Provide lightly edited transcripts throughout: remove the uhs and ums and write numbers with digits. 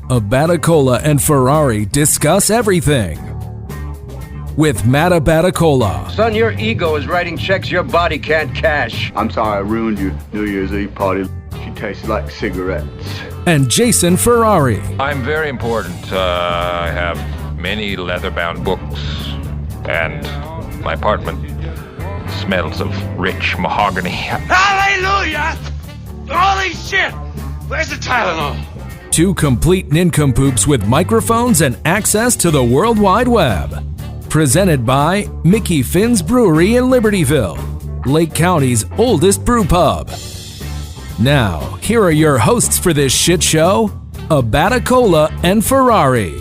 Abaticola and Ferrari discuss everything. With Matt Abaticola. Son, your ego is writing checks your body can't cash. I'm sorry I ruined your New Year's Eve party. She tasted like cigarettes. And Jason Ferrari. I'm very important. I have many leather-bound books, and my apartment smells of rich mahogany. Hallelujah! Holy shit! Where's the Tylenol? Two complete nincompoops with microphones and access to the World Wide Web. Presented by Mickey Finn's Brewery in Libertyville, Lake County's oldest brew pub. Now, here are your hosts for this shit show, Abaticola and Ferrari.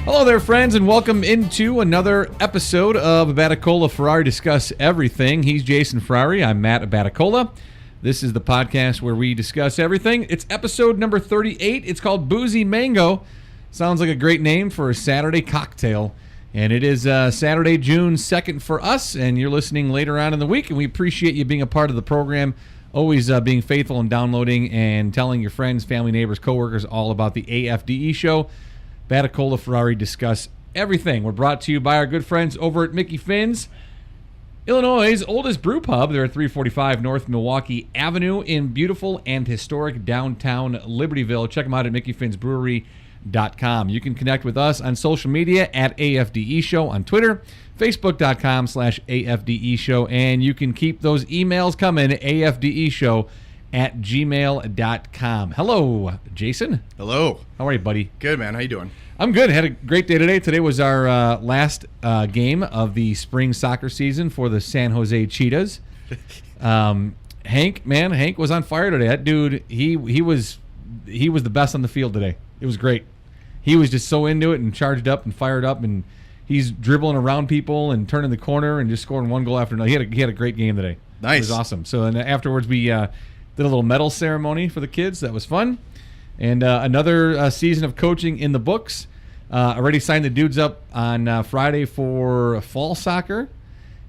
Hello there, friends, and welcome into another episode of Abaticola Ferrari Discuss Everything. He's Jason Ferrari. I'm Matt Abaticola. This is the podcast where we discuss everything. It's episode number 38. It's called Boozy Mango. Sounds like a great name for a Saturday cocktail. And it is Saturday, June 2nd for us, and you're listening later on in the week, and we appreciate you being a part of the program, always being faithful and downloading and telling your friends, family, neighbors, coworkers all about the AFDE show. Abaticola Ferrari Discuss Everything. We're brought to you by our good friends over at Mickey Finn's, Illinois' oldest brew pub. They're at 345 North Milwaukee Avenue in beautiful and historic downtown Libertyville. Check them out at mickeyfinnsbrewery.com. You can connect with us on social media at AFDE Show on Twitter, Facebook.com/AFDE Show, and you can keep those emails coming, AFDEshow@gmail.com. Hello, Jason. Hello. How are you, buddy? Good, man. How you doing? I'm good. Had a great day today. Today was our last game of the spring soccer season for the San Jose Cheetahs. Hank was on fire today. That dude, he was the best on the field today. It was great. He was just so into it and charged up and fired up, and he's dribbling around people and turning the corner and just scoring one goal after another. He had a great game today. Nice. It was awesome. So and afterwards we did a little medal ceremony for the kids. That was fun. And another season of coaching in the books. Already signed the dudes up on Friday for fall soccer,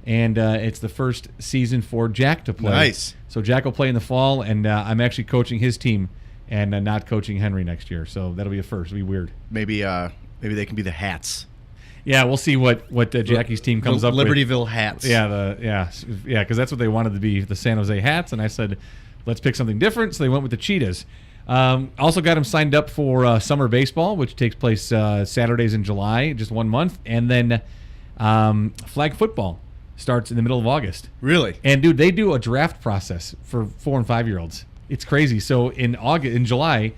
and it's the first season for Jack to play. Nice. So Jack will play in the fall, and I'm actually coaching his team and not coaching Henry next year. So that'll be a first. It'll be weird. Maybe they can be the hats. Yeah, we'll see what Jackie's team comes up with. Libertyville hats. Yeah, because that's what they wanted to be, the San Jose Hats, and I said, let's pick something different. So they went with the Cheetahs. Also got him signed up for summer baseball, which takes place Saturdays in July, just 1 month, and then flag football starts in the middle of August. Really? And dude, they do a draft process for 4 and 5 year olds. It's crazy. So in July,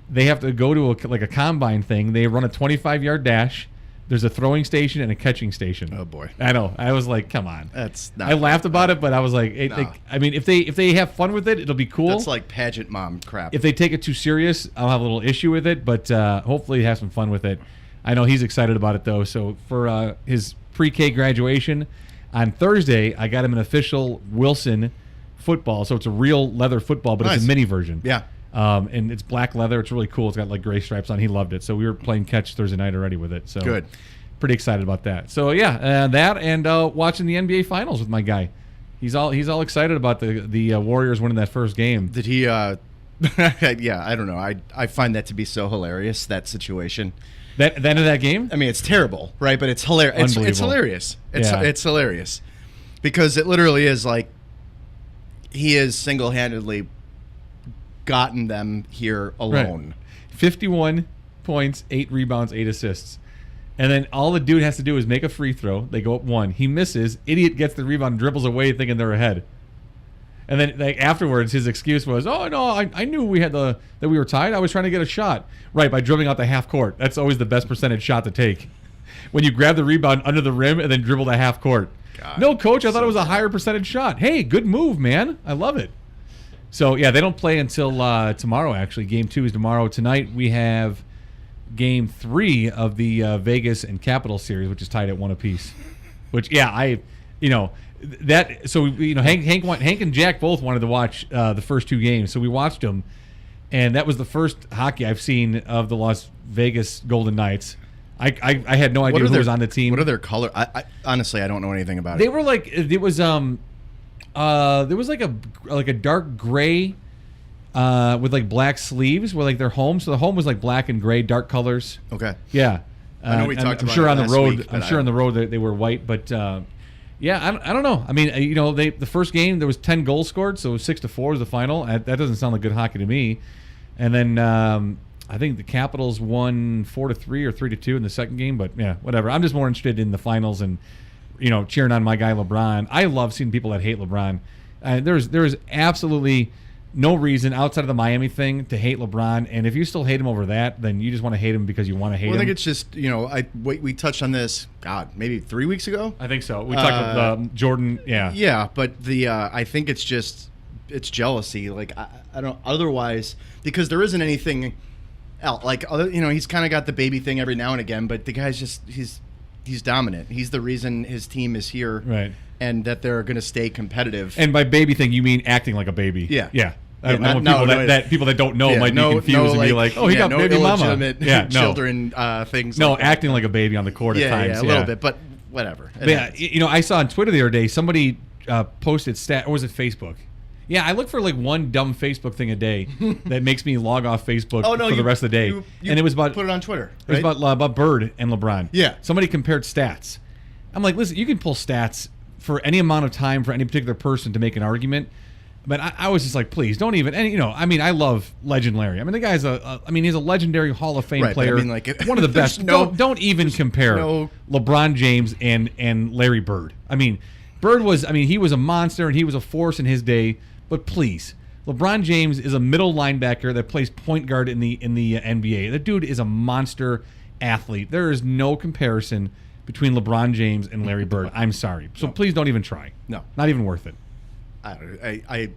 they have to go to a combine thing. They run a 25-yard dash. There's a throwing station and a catching station. Oh boy! I know. I was like, come on. That's not. I laughed about it, but I was like, I mean, if they have fun with it, it'll be cool. That's like pageant mom crap. If they take it too serious, I'll have a little issue with it, but hopefully have some fun with it. I know he's excited about it, though. So for his pre-K graduation on Thursday, I got him an official Wilson football. So it's a real leather football, but Nice. it's a mini version. Yeah. And it's black leather. It's really cool. It's got like gray stripes on. He loved it. So we were playing catch Thursday night already with it. So Good. Pretty excited about that. So yeah, that and watching the NBA Finals with my guy. He's all excited about the Warriors winning that first game. Did he? Yeah, I don't know. I find that to be so hilarious, that situation. That end of that game? I mean, it's terrible, right? But it's hilarious. It's hilarious. It's hilarious because it literally is like he has single-handedly gotten them here alone. Right. 51 points, 8 rebounds, 8 assists. And then all the dude has to do is make a free throw. They go up 1. He misses. Idiot gets the rebound, dribbles away thinking they're ahead. And then afterwards, his excuse was, "Oh no, I knew that we were tied. I was trying to get a shot." Right, by dribbling out the half court. That's always the best percentage shot to take. When you grab the rebound under the rim and then dribble the half court. God, no, coach, I thought it was a higher percentage shot. Hey, good move, man. I love it. So yeah, they don't play until tomorrow. Actually, game 2 is tomorrow. Tonight we have game 3 of the Vegas and Capital series, which is tied at 1 apiece. Which Hank and Jack both wanted to watch the first 2 games, so we watched them, and that was the first hockey I've seen of the Las Vegas Golden Knights. I had no idea who was on the team. What are their color? I honestly, I don't know anything about it. They were like, it was there was like a dark gray with like black sleeves, where like their home. So the home was like black and gray, dark colors. Okay. Yeah. I know we talked I'm about sure it on the last road. week, I'm but sure on the road they were white, but yeah, I don't know. I mean, the first game there was 10 goals scored, so 6-4 was the final. That doesn't sound like good hockey to me. And then I think the Capitals won 4-3 or 3-2 in the second game, but yeah, whatever. I'm just more interested in the finals and cheering on my guy LeBron. I love seeing people that hate LeBron. There's absolutely no reason outside of the Miami thing to hate LeBron, and if you still hate him over that, then you just want to hate him because you want to hate him. I think it's just we touched on this. God, maybe 3 weeks ago. I think so. We talked about Jordan. Yeah. Yeah, but I think it's jealousy. Like I don't otherwise because there isn't anything else. Like he's kind of got the baby thing every now and again, but the guy's just he's dominant. He's the reason his team is here, right? And that they're going to stay competitive. And by baby thing, you mean acting like a baby? Yeah, yeah. I want people that don't know might be confused and be like, "Oh, he got baby mama." Yeah, children things. No, like acting like a baby on the court at times. Yeah, a little bit, but whatever. But I saw on Twitter the other day somebody posted or was it Facebook? Yeah, I look for like one dumb Facebook thing a day that makes me log off Facebook for the rest of the day. And it was about put it on Twitter. Right? It was about Bird and LeBron. Yeah, somebody compared stats. I'm like, listen, you can pull stats for any amount of time for any particular person to make an argument. But I was just like, please don't even. And I love Legend Larry. I mean, the guy's he's a legendary Hall of Fame player. One of the best. Don't even compare LeBron James and Larry Bird. I mean, Bird was. He was a monster and he was a force in his day. But please, LeBron James is a middle linebacker that plays point guard in the NBA. The dude is a monster athlete. There is no comparison between LeBron James and Larry Bird. I'm sorry. So please don't even try. No, not even worth it. I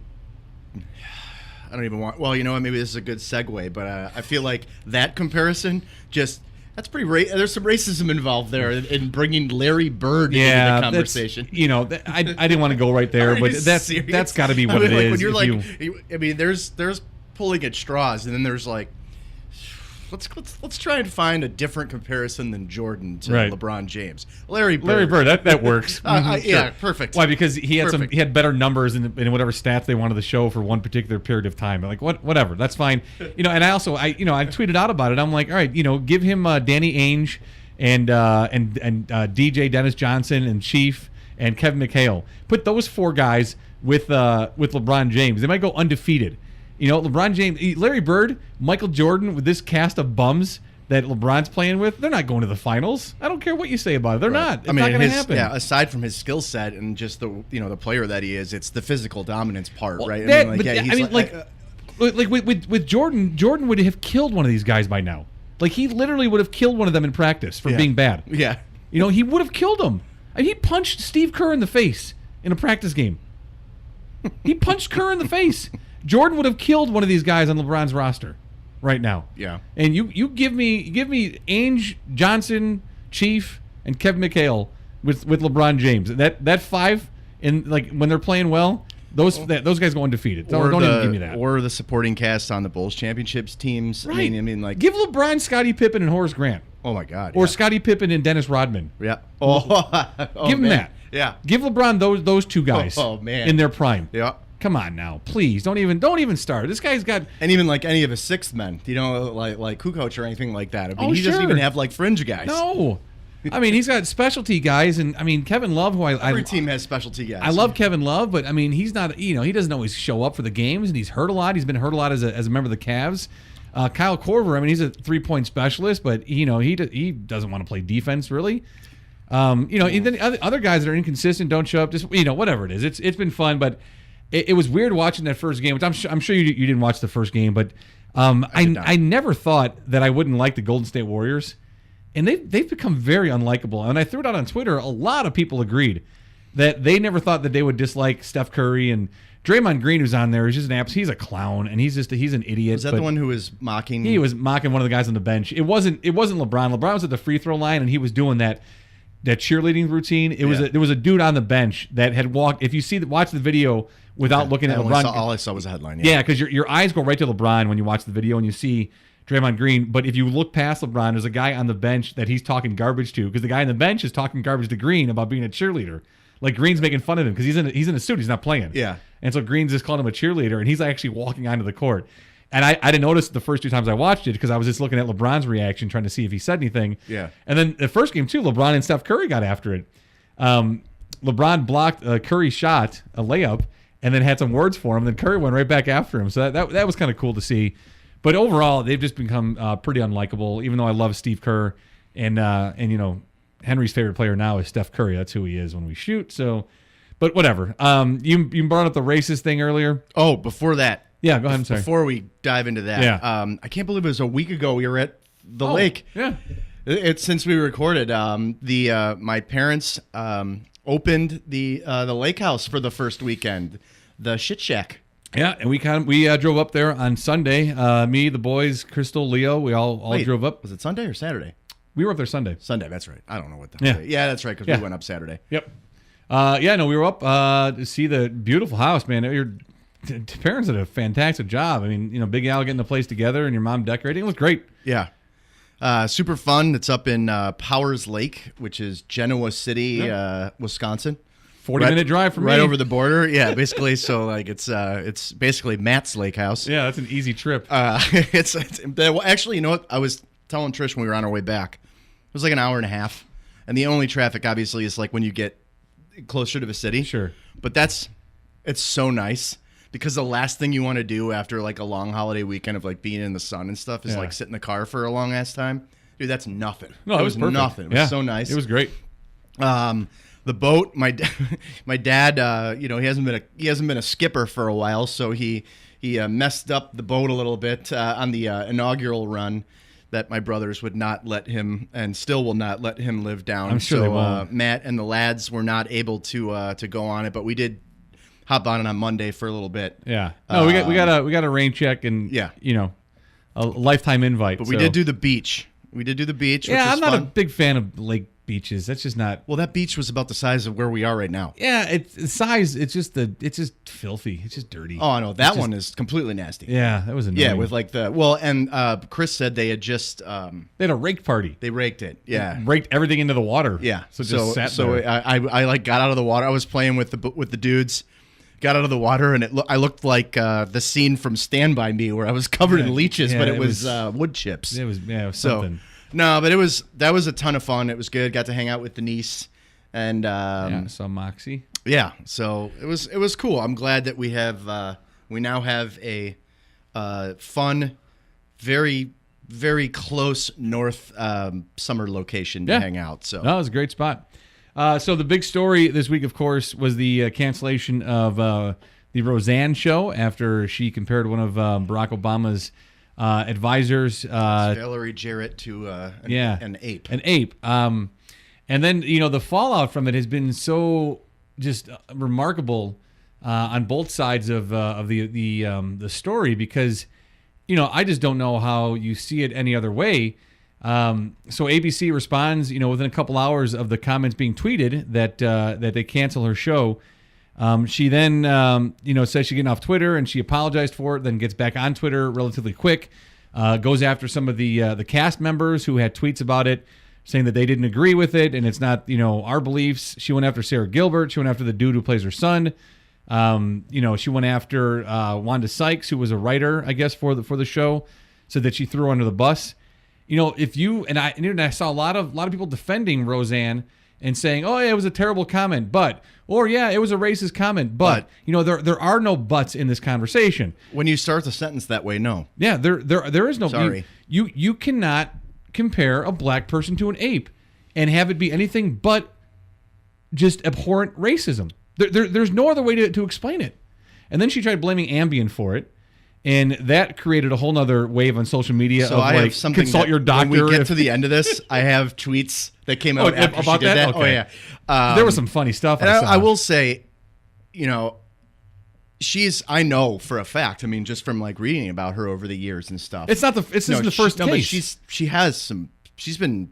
don't even want. Well, maybe this is a good segue, but I feel like that comparison that's pretty. There's some racism involved there in bringing Larry Bird into the conversation. I didn't want to go right there, but that's got to be what it is. When you're there's pulling at straws, and then there's like. Let's try and find a different comparison than Jordan to LeBron James. Larry Bird, that works. Sure. Yeah, perfect. Why? Because he had better numbers in whatever stats they wanted to show for one particular period of time. Like whatever, that's fine. And I also I tweeted out about it. I'm like, all right, give him Danny Ainge and DJ Dennis Johnson and Chief and Kevin McHale. Put those four guys with LeBron James. They might go undefeated. LeBron James, Larry Bird, Michael Jordan, with this cast of bums that LeBron's playing with, they're not going to the finals. I don't care what you say about it. They're not. It's not going to happen. Yeah, aside from his skill set and just the player that he is, it's the physical dominance part, right? With Jordan would have killed one of these guys by now. Like, he literally would have killed one of them in practice for being bad. Yeah. He would have killed him. And he punched Steve Kerr in the face in a practice game. He punched Kerr in the face. Jordan would have killed one of these guys on LeBron's roster right now. Yeah. And you give me Ainge, Johnson, Chief, and Kevin McHale with LeBron James. That five when they're playing well, those guys go undefeated. Don't even give me that. Or the supporting cast on the Bulls championships teams. Right. Give LeBron Scottie Pippen and Horace Grant. Oh my God. Or Scottie Pippen and Dennis Rodman. Yeah. Give him that. Yeah. Give LeBron those two guys. Man. In their prime. Yeah. Come on now, please don't even start. This guy's got even any of his sixth men, like Kukoc or anything like that. He doesn't even have fringe guys. No, he's got specialty guys, and Kevin Love, who every team has specialty guys. I love Kevin Love, but he's not. He doesn't always show up for the games, and he's hurt a lot. He's been hurt a lot as a member of the Cavs. Kyle Korver, he's a 3-point specialist, but he doesn't want to play defense really. And then other guys that are inconsistent don't show up. Just whatever it is. It's been fun, but. It was weird watching that first game, which I'm sure you didn't watch the first game, but I never thought that I wouldn't like the Golden State Warriors, and they've become very unlikable. And I threw it out on Twitter. A lot of people agreed that they never thought that they would dislike Steph Curry and Draymond Green, who's on there. Is just he's a clown, and he's an idiot. Was that the one who was mocking? He was mocking one of the guys on the bench. It wasn't LeBron. LeBron was at the free throw line, and he was doing that cheerleading routine. There was a dude on the bench that had walked. If you watch the video. Without looking at LeBron. All I saw was a headline. Yeah, because your eyes go right to LeBron when you watch the video and you see Draymond Green. But if you look past LeBron, there's a guy on the bench that he's talking garbage to because the guy on the bench is talking garbage to Green about being a cheerleader. Like Green's making fun of him because he's in a suit. He's not playing. Yeah. And so Green's just calling him a cheerleader, and he's actually walking onto the court. And I didn't notice the first 2 times I watched it because I was just looking at LeBron's reaction, trying to see if he said anything. Yeah. And then the first game, too, LeBron and Steph Curry got after it. LeBron blocked a Curry shot, a layup, and then had some words for him. Then Curry went right back after him. So that was kind of cool to see. But overall, they've just become pretty unlikable, even though I love Steve Kerr. And you know, Henry's favorite player now is Steph Curry. That's who he is when we shoot. So, but whatever. You brought up the racist thing earlier. Oh, before that. Yeah, go ahead. I'm sorry. Before we dive into that, I can't believe it was a week ago we were at the lake. Yeah. It's since we recorded. My parents opened the lake house for the first weekend, the Shit Shack. Yeah, and we drove up there on Sunday. Me, the boys, Crystal, Leo, we all drove up. Was it Sunday or Saturday? We were up there Sunday. Sunday, that's right. I don't know what the Yeah, that's right, because we went up Saturday. Yep. We were up to see the beautiful house, man. Your parents did a fantastic job. I mean, you know, Big Al getting the place together and your mom decorating. It was great. Yeah. Super fun. It's up in Powers Lake, which is Genoa City, Wisconsin. 40-minute drive from me. Right over the border. Yeah, basically. So like it's basically Matt's lake house. Yeah, that's an easy trip. Actually, you know what? I was telling Trish when we were on our way back. It was like an hour and a half. And the only traffic obviously is like when you get closer to the city. Sure. But it's so nice. Because the last thing you want to do after like a long holiday weekend of like being in the sun and stuff is like sit in the car for a long ass time. Dude, that's nothing. No, it was perfect. Nothing. It was so nice. It was great. The boat, my dad, you know, he hasn't been a skipper for a while, so he messed up the boat a little bit on the inaugural run that my brothers would not let him and still will not let him live down. I'm sure they won't. Matt and the lads were not able to go on it, but we did hop on it on Monday for a little bit. Yeah. No, we got a rain check and you know, a lifetime invite. But we did do the beach. Which was I'm not fun. a big fan of lake beaches. That's just not. Well, that beach was about the size of where we are right now. Yeah, it's size. It's just filthy. It's just dirty. Oh, I know that one is completely nasty. Yeah, that was annoying. Yeah, with like Chris said they had just they had a rake party. They raked it. Yeah, raked everything into the water. Yeah, so just sat there. I like got out of the water. I was playing with the dudes. Got out of the water and I looked like the scene from Stand By Me where I was covered in leeches, but it was wood chips. It was something. No, but that was a ton of fun. It was good. Got to hang out with Denise and saw Moxie. Yeah, so it was cool. I'm glad that we now have a fun, very very close north summer location to hang out. So no, it was a great spot. So the big story this week, of course, was the cancellation of the Roseanne show after she compared one of Barack Obama's advisors, Valerie Jarrett, to an ape. An ape. And then the fallout from it has been so just remarkable on both sides of the story because I just don't know how you see it any other way. So ABC responds, within a couple hours of the comments being tweeted that they cancel her show. She then, says she's getting off Twitter and she apologized for it, then gets back on Twitter relatively quick, goes after some of the cast members who had tweets about it, saying that they didn't agree with it and it's not, our beliefs. She went after Sarah Gilbert. She went after the dude who plays her son. She went after Wanda Sykes, who was a writer, I guess, for the show, said that she threw her under the bus. I saw a lot of people defending Roseanne and saying, "Oh, yeah, it was a terrible comment," it was a racist comment, but there are no buts in this conversation. When you start the sentence that way, no. Yeah, there is no. Sorry, you cannot compare a black person to an ape and have it be anything but just abhorrent racism. There's no other way to explain it. And then she tried blaming Ambien for it. And that created a whole nother wave on social media so I have something consult your doctor. When we get to the end of this, I have tweets that came out after about she did that. Okay. Oh, yeah. There was some funny stuff. And I will say, I know for a fact, just from reading about her over the years and stuff. This isn't the first case. But she's been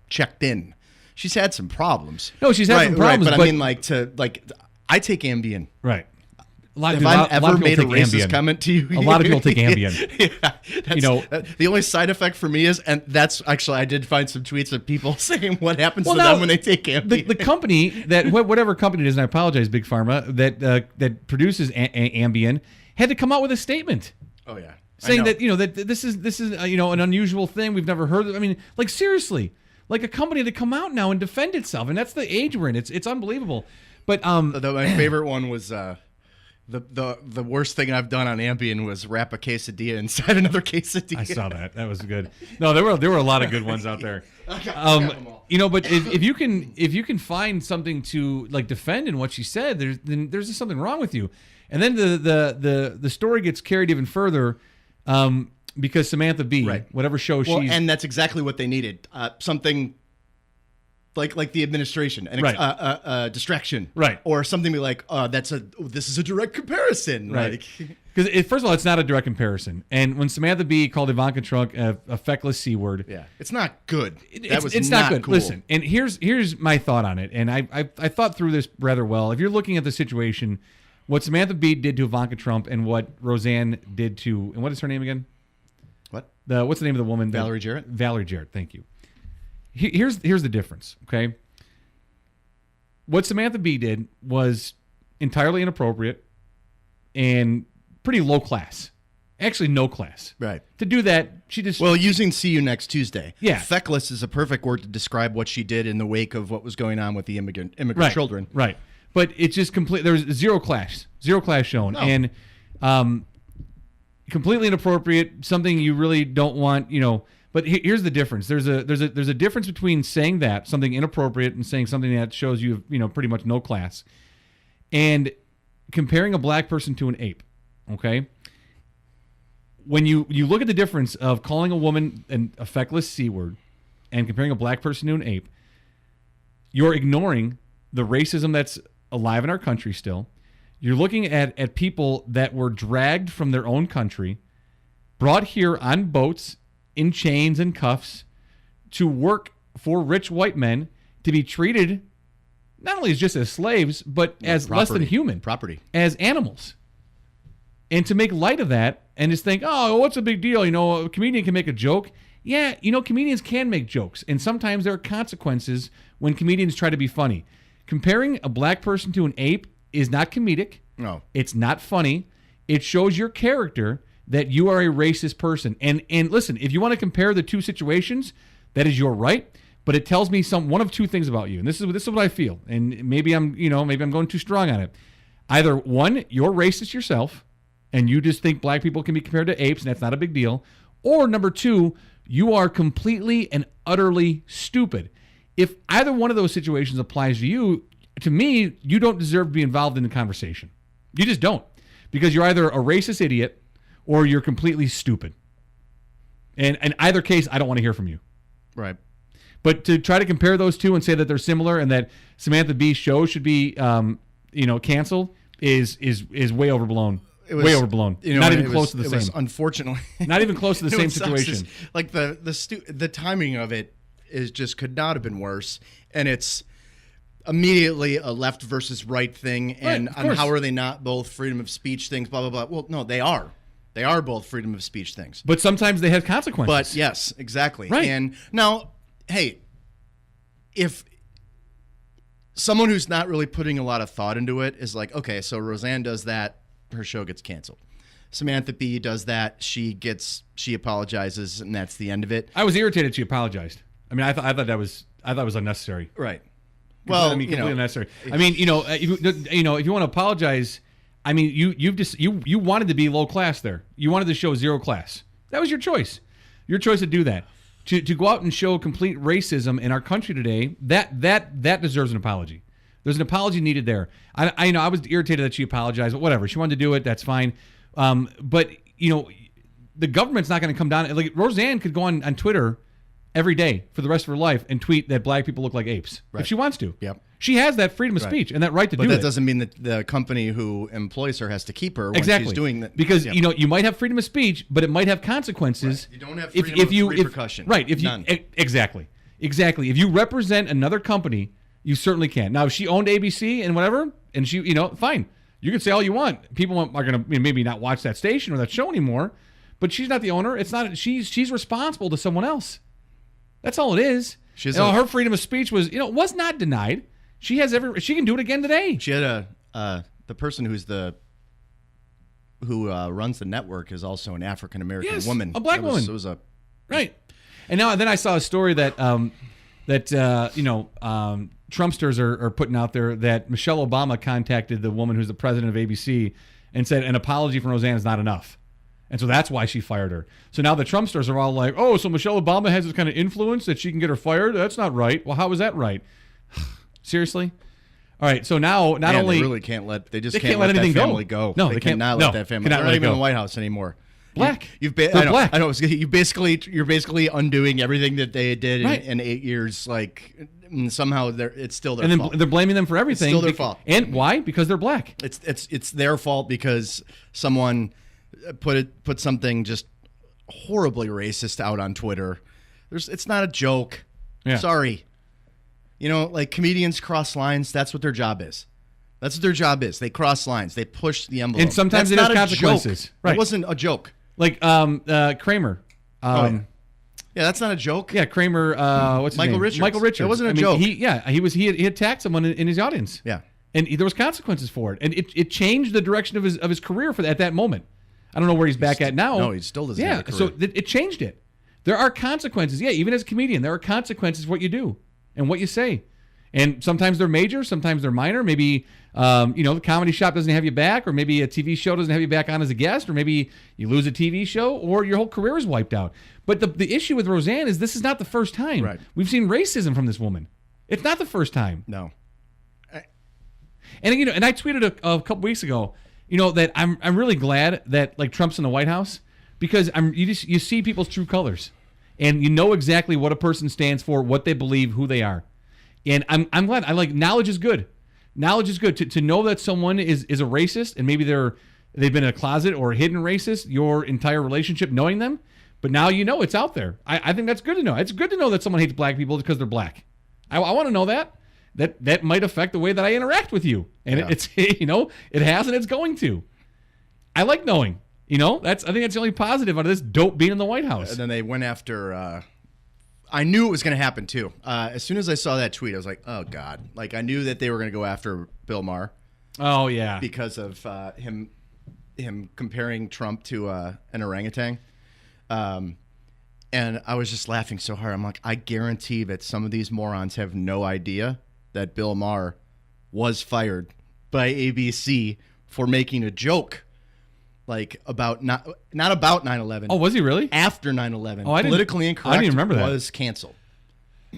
checked in. She's had some problems. No, she's had some problems. But I take Ambien. Right. Have I ever made a racist comment to you? A lot of people take Ambien. Yeah, the only side effect for me is, and that's actually, I did find some tweets of people saying what happens to them when they take Ambien. The company that, whatever company it is, and I apologize, Big Pharma, that produces Ambien, had to come out with a statement. Oh yeah, saying that that this is an unusual thing we've never heard of. I mean, like seriously, like a company to come out now and defend itself, and that's the age we're in. It's unbelievable. But my favorite one was the worst thing I've done on Ambien was wrap a quesadilla inside another quesadilla. I saw that. That was good. No, there were a lot of good ones out there. I got them all. But if you can find something to like defend in what she said, there's just something wrong with you. And then the story gets carried even further because Samantha Bee, right. Whatever show she's, and that's exactly what they needed. Something like the administration and right. Distraction, right, or something like this is a direct comparison, right? Because first of all, it's not a direct comparison. And when Samantha Bee called Ivanka Trump a feckless C word, yeah, it's not good. It's not good. Cool. Listen, and here's my thought on it. And I thought through this rather well. If you're looking at the situation, what Samantha Bee did to Ivanka Trump and what Roseanne did to, and what is her name again? What's the name of the woman? Valerie Jarrett. Valerie Jarrett. Thank you. Here's the difference, okay? What Samantha Bee did was entirely inappropriate and pretty low class. Actually, no class. Right. To do that, she just... Well, using "see you next Tuesday." Yeah. Feckless is a perfect word to describe what she did in the wake of what was going on with the immigrant right. children. Right. But it's just complete... There's zero class shown. No. And completely inappropriate, something you really don't want, But here's the difference. There's a difference between saying that, something inappropriate, and saying something that shows you have, pretty much no class, and comparing a black person to an ape. Okay? When you look at the difference of calling a woman a feckless C word and comparing a black person to an ape, you're ignoring the racism that's alive in our country still. You're looking at people that were dragged from their own country, brought here on boats, in chains and cuffs, to work for rich white men, to be treated not only just as slaves, but as less than human. Property. As animals. And to make light of that and just think, oh, what's a big deal? A comedian can make a joke. Yeah, comedians can make jokes. And sometimes there are consequences when comedians try to be funny. Comparing a black person to an ape is not comedic. No. It's not funny. It shows your character that you are a racist person. And listen, if you want to compare the two situations, that is your right. But it tells me one of two things about you. And this is what I feel. And maybe I'm going too strong on it. Either one, you're racist yourself, and you just think black people can be compared to apes, and that's not a big deal. Or number two, you are completely and utterly stupid. If either one of those situations applies to you, to me, you don't deserve to be involved in the conversation. You just don't. Because you're either a racist idiot or you're completely stupid. And in either case, I don't want to hear from you. Right. But to try to compare those two and say that they're similar and that Samantha Bee's show should be, canceled is way overblown. Way overblown. Not even close to the same. Unfortunately, not even close to the same situation. Like the timing of it could not have been worse, and it's immediately a left versus right thing, and right, how are they not both freedom of speech things? Blah blah blah. Well, no, they are. They are both freedom of speech things. But sometimes they have consequences. But yes, exactly. Right. And now, hey, if someone who's not really putting a lot of thought into it is like, okay, so Roseanne does that, her show gets canceled. Samantha Bee does that, she apologizes, and that's the end of it. I was irritated she apologized. I mean, I thought that was unnecessary. Right. Well, completely unnecessary. I mean, if you want to apologize, I mean, you wanted to be low class there. You wanted to show zero class. That was your choice. Your choice to do that. To go out and show complete racism in our country today, that deserves an apology. There's an apology needed there. I was irritated that she apologized, but whatever. She wanted to do it. That's fine. But the government's not going to come down. Like Roseanne could go on Twitter every day for the rest of her life and tweet that black people look like apes if she wants to. Yep. She has that freedom of speech and that right to do it. But that doesn't mean that the company who employs her has to keep her when she's doing that. Because you might have freedom of speech, but it might have consequences. Right. You don't have freedom of repercussion. None. Exactly. If you represent another company, you certainly can. Now, if she owned ABC and whatever, and she, fine. You can say all you want. People are going to maybe not watch that station or that show anymore, but she's not the owner. It's not. She's responsible to someone else. That's all it is. Her freedom of speech was not denied. She has she can do it again today. She had the person who runs the network is also an African American woman, a black woman. It was a right. And then I saw a story that Trumpsters are putting out there that Michelle Obama contacted the woman who's the president of ABC and said an apology from Roseanne is not enough. And so that's why she fired her. So now the Trumpsters are all like, oh, so Michelle Obama has this kind of influence that she can get her fired? That's not right. Well, how is that right? Seriously? All right, so now not only... They really can't let... They just can't let that family go. No, they cannot let that family go. They're not even in the White House anymore. Black. Black. I know. You're basically undoing everything that they did in 8 years. Like somehow it's still their fault. And they're blaming them for everything. It's still their fault. And why? Because they're black. It's their fault because someone put something just horribly racist out on Twitter. It's not a joke. Yeah. Sorry. Like comedians cross lines. That's what their job is. That's what their job is. They cross lines. They push the envelope. And sometimes it has consequences. Right. It wasn't a joke. Like Kramer. Yeah, that's not a joke. Yeah, Kramer. What's his Michael name? Richards. Michael Richards. It wasn't a joke. He attacked someone in his audience. Yeah, and there was consequences for it, and it changed the direction of his career at that moment. I don't know where he's back at now. No, he still doesn't. have a career. So it changed it. There are consequences. Yeah, even as a comedian, there are consequences for what you do and what you say. And sometimes they're major, sometimes they're minor. Maybe, the comedy shop doesn't have you back, or maybe a TV show doesn't have you back on as a guest, or maybe you lose a TV show, or your whole career is wiped out. But the issue with Roseanne is this is not the first time. Right. We've seen racism from this woman. It's not the first time. No. And I tweeted a couple weeks ago, that I'm really glad that like Trump's in the White House because you see people's true colors, and you know exactly what a person stands for, what they believe, who they are. And I'm glad. Knowledge is good. Knowledge is good. To know that someone is a racist and maybe they've been in a closet or a hidden racist your entire relationship, knowing them, but now it's out there. I think that's good to know. It's good to know that someone hates black people because they're black. I want to know that. That might affect the way that I interact with you, and it's it has and it's going to. I like knowing. I think that's the only positive out of this dope being in the White House. And then they went after. I knew it was going to happen too. As soon as I saw that tweet, I was like, "Oh God!" Like I knew that they were going to go after Bill Maher. Oh yeah, because of him comparing Trump to an orangutan. And I was just laughing so hard. I'm like, I guarantee that some of these morons have no idea that Bill Maher was fired by ABC for making a joke. Like about not about 9/11. Oh, was he really? After 9/11. Oh, Politically Incorrect. I didn't remember that. Was canceled.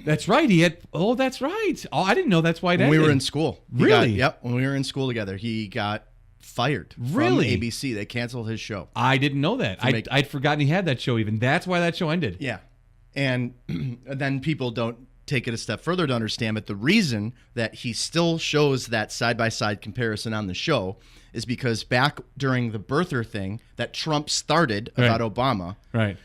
That's right. He had. Oh, that's right. Oh, I didn't know that's why. When we were in school. Really? When we were in school together, he got fired really? from ABC. They canceled his show. I didn't know that. I'd forgotten he had that show. Even that's why that show ended. Yeah, and then people don't take it a step further to understand that the reason that he still shows that side-by-side comparison on the show is because back during the birther thing that Trump started about Obama, right?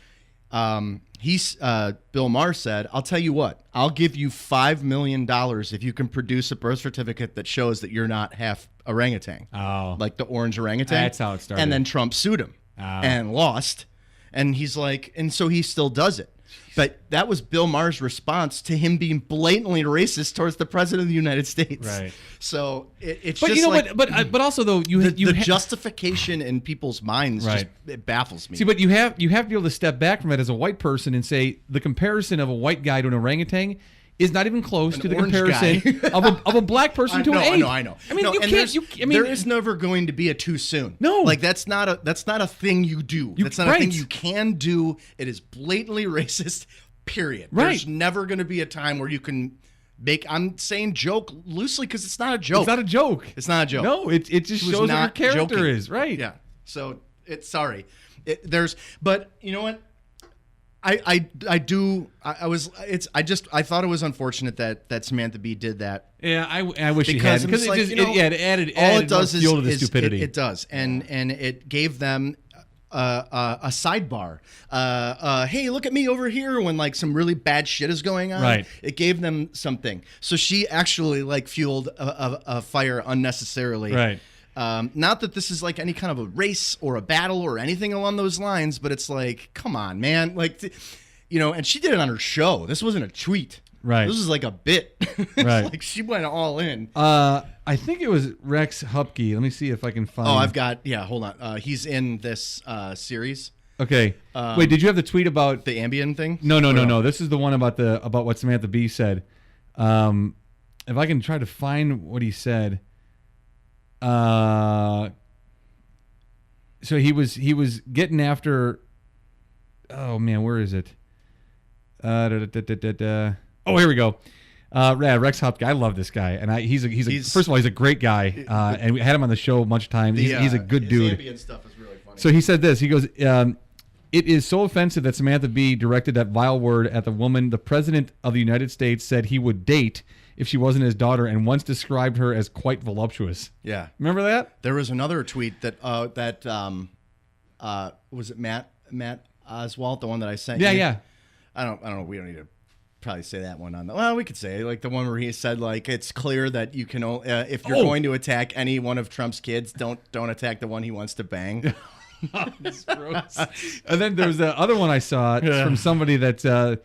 Bill Maher said, "I'll tell you what, I'll give you $5 million if you can produce a birth certificate that shows that you're not half orangutan." Oh, like the orange orangutan. That's how it started. And then Trump sued him and lost, and he's like, and so he still does it. But that was Bill Maher's response to him being blatantly racist towards the president of the United States. Right. So it's but just but also though the justification in people's minds just it baffles me. See, but you have to be able to step back from it as a white person and say the comparison of a white guy to an orangutan is not even close to the comparison of a black person to an ape. I know. I mean, you can't. There is never going to be a too soon. No, like that's not a thing you do. That's not a thing you can do. It is blatantly racist. Period. Right. There's never going to be a time where you can make. I'm saying joke loosely because it's not a joke. It's not a joke. It's not a joke. No, it just shows what your character joking. is. Right. Yeah. So it's sorry. But you know what? I thought it was unfortunate that Samantha Bee did that. Yeah, I wish she had because it added all it does fuel to the stupidity. It does, and it gave them a sidebar. Hey, look at me over here when like some really bad shit is going on. Right. It gave them something. So she actually like fueled a fire unnecessarily. Right. Not that this is like any kind of a race or a battle or anything along those lines, but it's like, come on, man. Like, and she did it on her show. This wasn't a tweet. Right. This is like a bit. Right. Like she went all in. I think it was Rex Hupke. Let me see if I can find. Oh, I've got. Yeah, hold on. He's in this series. Okay. Wait, did you have the tweet about the Ambien thing? No. This is the one about what Samantha Bee said. If I can try to find what he said. So he was getting after. Oh man, where is it? Oh, here we go. Rex Hupke. I love this guy, and he's first of all, he's a great guy, and we had him on the show a bunch of times. He's a good dude. Ambien stuff is really funny. So he said this. He goes, "It is so offensive that Samantha Bee directed that vile word at the woman the President of the United States said he would date if she wasn't his daughter, and once described her as quite voluptuous." Yeah, remember that? There was another tweet that was it Matt Oswalt, the one that I sent you? Yeah. I don't know. We don't need to probably say that one on the. Well, we could say like the one where he said like it's clear that you can if you're going to attack any one of Trump's kids, don't attack the one he wants to bang. That's gross. And then there was the other one I saw from somebody that said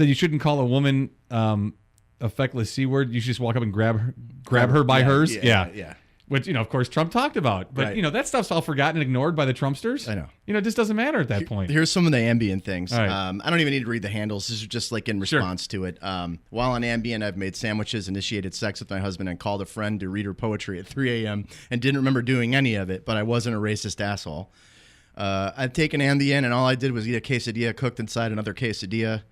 you shouldn't call a woman a feckless C word. You should just walk up and grab her by hers. Yeah. Which, of course, Trump talked about. But, Right. That stuff's all forgotten and ignored by the Trumpsters. I know. It just doesn't matter at that point. Here's some of the Ambien things. All right. I don't even need to read the handles. This is just like in response to it. While on Ambien, I've made sandwiches, initiated sex with my husband, and called a friend to read her poetry at 3 a.m. and didn't remember doing any of it, but I wasn't a racist asshole. I've taken Ambien, and all I did was eat a quesadilla cooked inside another quesadilla.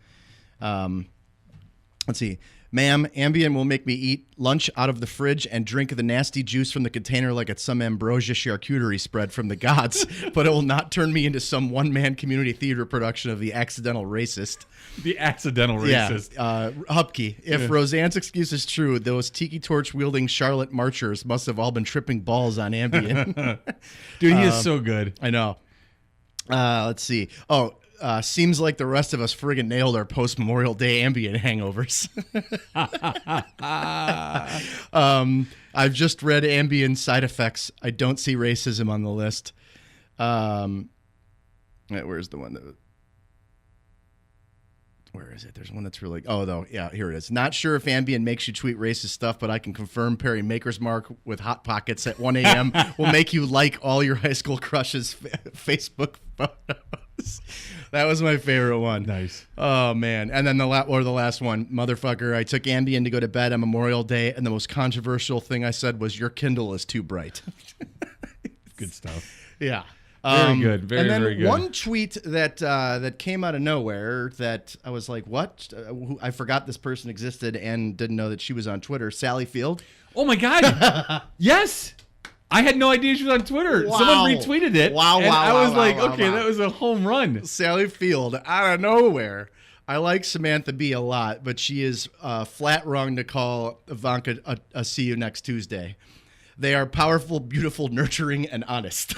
Let's see. Ma'am, Ambien will make me eat lunch out of the fridge and drink the nasty juice from the container like it's some ambrosia charcuterie spread from the gods, but it will not turn me into some one-man community theater production of The Accidental Racist. The Accidental Racist. Yeah. Hupke, if Roseanne's excuse is true, those tiki torch-wielding Charlotte marchers must have all been tripping balls on Ambien. Dude, he is so good. I know. Let's see. Oh, seems like the rest of us friggin' nailed our post-Memorial Day Ambien hangovers. I've just read Ambien side effects. I don't see racism on the list. Where's the one that... Where is it? There's one that's really... Oh, though. Yeah, here it is. Not sure if Ambien makes you tweet racist stuff, but I can confirm Perry Maker's Mark with Hot Pockets at 1 a.m. will make you like all your high school crushes' Facebook photos. That was my favorite one. Nice. Oh, man. And then the last one. Motherfucker, I took Ambien to go to bed on Memorial Day, and the most controversial thing I said was, your Kindle is too bright. Good stuff. Yeah. Very good. Very, and then very good. one tweet that came out of nowhere that I was like, what? I forgot this person existed and didn't know that she was on Twitter. Sally Field. Oh, my God. Yes. I had no idea she was on Twitter. Wow. Someone retweeted it. Wow, and wow, I was wow, like, wow, okay, wow. that was a home run. Sally Field, out of nowhere. I like Samantha Bee a lot, but she is flat wrong to call Ivanka a see you next Tuesday. They are powerful, beautiful, nurturing, and honest.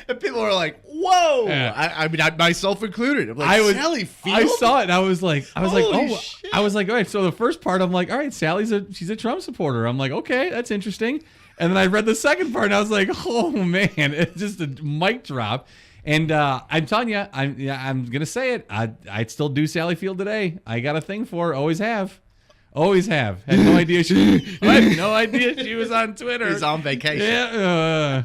And people are like, whoa. Yeah. I mean, myself included. I'm like, Sally Field? I saw it, and I was like, Holy oh, shit. I was like, all right. So the first part, I'm like, all right, she's a Trump supporter. I'm like, okay, that's interesting. And then I read the second part, and I was like, oh man, it's just a mic drop. And I'm telling you, I'm gonna say it. I'd still do Sally Field today. I got a thing for her. Always have. Always have. Had no idea she was on Twitter. He's on vacation. Yeah.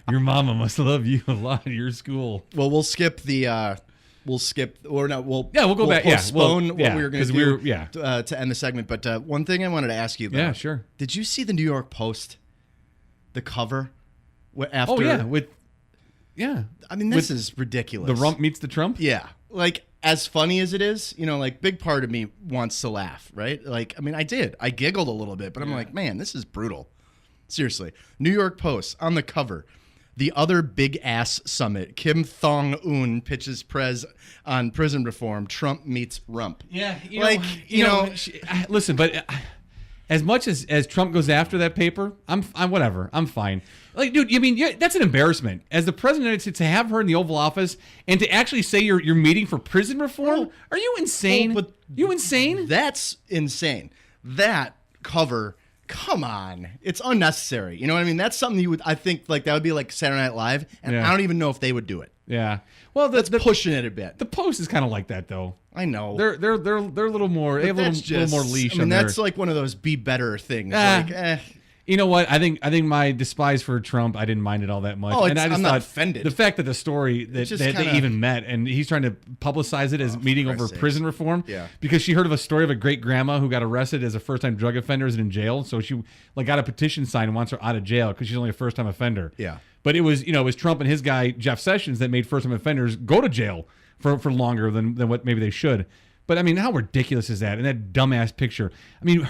Your mama must love you a lot at your school. Well, we'll skip the. We'll go back. Postpone what we were going to do to end the segment. But one thing I wanted to ask you about. Yeah, sure. Did you see the New York Post? The cover. After. Oh yeah. I mean, this is ridiculous. The rump meets the Trump. Yeah, like as funny as it is, like big part of me wants to laugh, right? Like, I mean, I giggled a little bit, but I'm like, man, this is brutal. Seriously, New York Post on the cover. The other big ass summit. Kim Thong-un pitches prez on prison reform. Trump meets rump. Yeah, listen, but as much as Trump goes after that paper, I'm whatever. I'm fine. Like, dude, I mean, that's an embarrassment as the president to have her in the Oval Office and to actually say you're meeting for prison reform. Are you insane? But you insane? That's insane. That cover come on, it's unnecessary. You know what I mean? That's something I think like that would be like Saturday Night Live, and I don't even know if they would do it. Yeah. Well, that's pushing it a bit. The Post is kind of like that, though. I know. They're a little more. They have a little more leash. I mean, that's like one of those be better things. You know what? I think my despise for Trump, I didn't mind it all that much. Oh, I'm not offended. The fact that the story that they even met, and he's trying to publicize it as meeting over prison reform. Yeah. Because she heard of a story of a great grandma who got arrested as a first-time drug offender and in jail. So she got a petition signed and wants her out of jail because she's only a first-time offender. Yeah. But it was Trump and his guy Jeff Sessions that made first-time offenders go to jail for longer than what maybe they should. But I mean, how ridiculous is that? And that dumbass picture. I mean,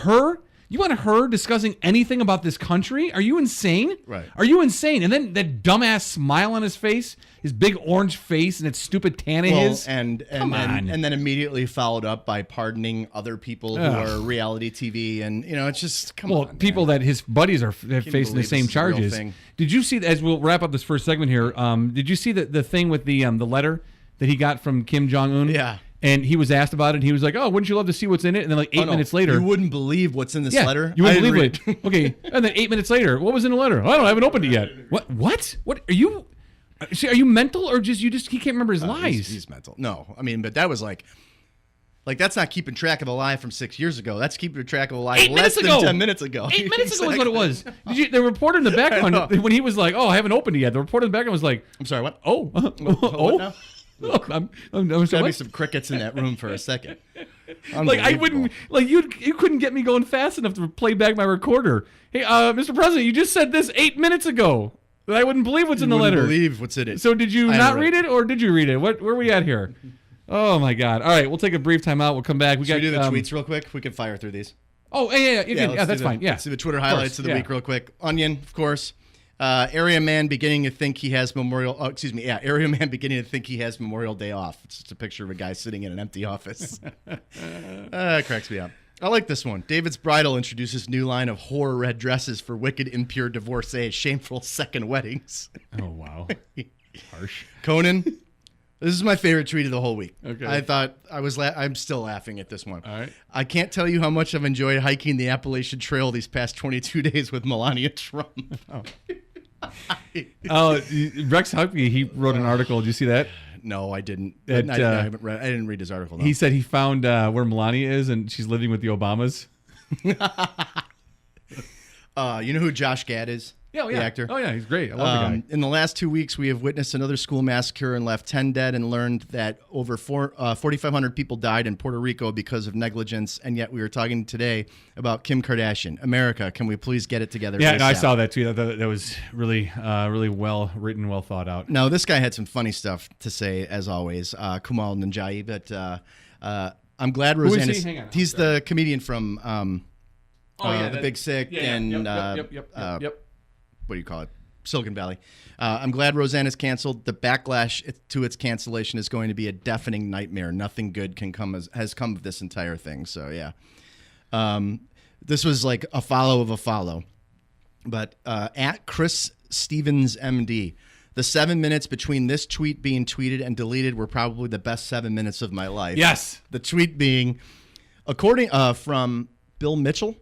you want her discussing anything about this country? Are you insane? Right. Are you insane? And then that dumbass smile on his face, his big orange face, and that stupid tan of his. And then immediately followed up by pardoning other people who are reality TV, and it's just come on. People that his buddies are facing the same charges. Did you see? As we'll wrap up this first segment here, did you see the thing with the letter that he got from Kim Jong-un? Yeah. And he was asked about it, and he was like, "Oh, wouldn't you love to see what's in it?" And then, like 8 minutes later, you wouldn't believe what's in this letter. You wouldn't believe it. Okay, and then 8 minutes later, what was in the letter? I haven't opened it yet. What? What are you? Are you mental, or he can't remember his lies? He's mental. No, I mean, but that was like that's not keeping track of a lie from 6 years ago. That's keeping track of a lie less than 10 minutes ago. 8 minutes ago is what it was. The reporter in the background, when he was like, "Oh, I haven't opened it yet," the reporter in the background was like, "I'm sorry, what? Oh, what now?" I'm There's gotta be some crickets in that room for a second. Like I wouldn't, like you couldn't get me going fast enough to play back my recorder. Hey, Mr. President, you just said this 8 minutes ago that I wouldn't believe what's in the letter. Believe what's in it. So did you not read it, or did you read it? Where are we at here? Oh my God! All right, we'll take a brief time out. We'll come back. Should we do the tweets real quick? We can fire through these. Oh yeah, that's fine. Yeah, let's do the Twitter highlights of the week real quick. Onion, of course. Area man beginning to think he has Area man beginning to think he has Memorial Day off. It's just a picture of a guy sitting in an empty office. It cracks me up. I like this one. David's Bridal introduces new line of horror red dresses for wicked, impure divorcees, shameful second weddings. Oh wow, harsh. Conan, this is my favorite tweet of the whole week. Okay. I thought I'm still laughing at this one. All right. I can't tell you how much I've enjoyed hiking the Appalachian Trail these past 22 days with Melania Trump. Rex Huckabee, he wrote an article. Did you see that? No, I didn't. I didn't read his article. No. He said he found where Melania is, and she's living with the Obamas. You know who Josh Gad is? Yeah, the actor. Oh yeah, he's great. I love the guy. In the last 2 weeks, we have witnessed another school massacre and left 10 dead, and learned that over 4,500 people died in Puerto Rico because of negligence. And yet, we were talking today about Kim Kardashian. America, can we please get it together? Yeah, I saw that too. That was really, really well written, well thought out. Now, this guy had some funny stuff to say, as always. Kumail Nanjiani, but I'm glad Roseanne. Who is he? Hang on. He's the comedian from The Big Sick and Yep. What do you call it? Silicon Valley. I'm glad Roseanne is canceled. The backlash to its cancellation is going to be a deafening nightmare. Nothing good has come of this entire thing. So yeah, this was like a follow of a follow. But at Chris Stevens MD, the 7 minutes between this tweet being tweeted and deleted were probably the best 7 minutes of my life. Yes. The tweet being, according from Bill Mitchell.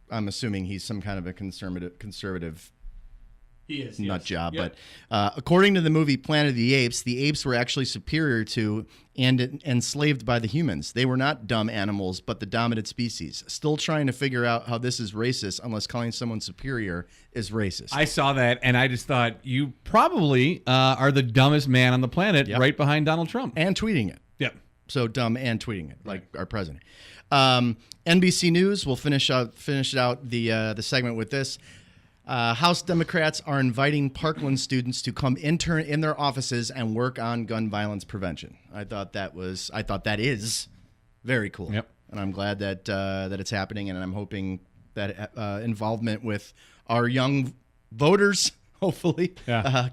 I'm assuming he's some kind of a conservative he is, nut job. Yep. But according to the movie Planet of the apes were actually superior to and enslaved by the humans. They were not dumb animals, but the dominant species. Still trying to figure out how this is racist, unless calling someone superior is racist. I saw that, and I just thought, you probably are the dumbest man on the planet, right behind Donald Trump. And tweeting it. Yep. So dumb and tweeting it, like our president. NBC News, we'll finish out the segment with this. House Democrats are inviting Parkland students to come intern in their offices and work on gun violence prevention. I thought that is very cool. Yep. And I'm glad that it's happening, and I'm hoping that involvement with our young voters hopefully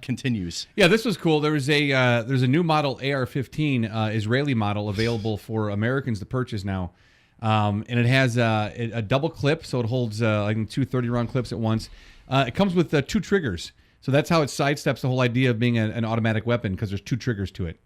continues. Yeah, this was cool. There's a new model AR-15 Israeli model available for Americans to purchase now. And it has a double clip, so it holds like 2 30-round clips at once. It comes with 2 triggers, so that's how it sidesteps the whole idea of being an automatic weapon, because there's 2 triggers to it.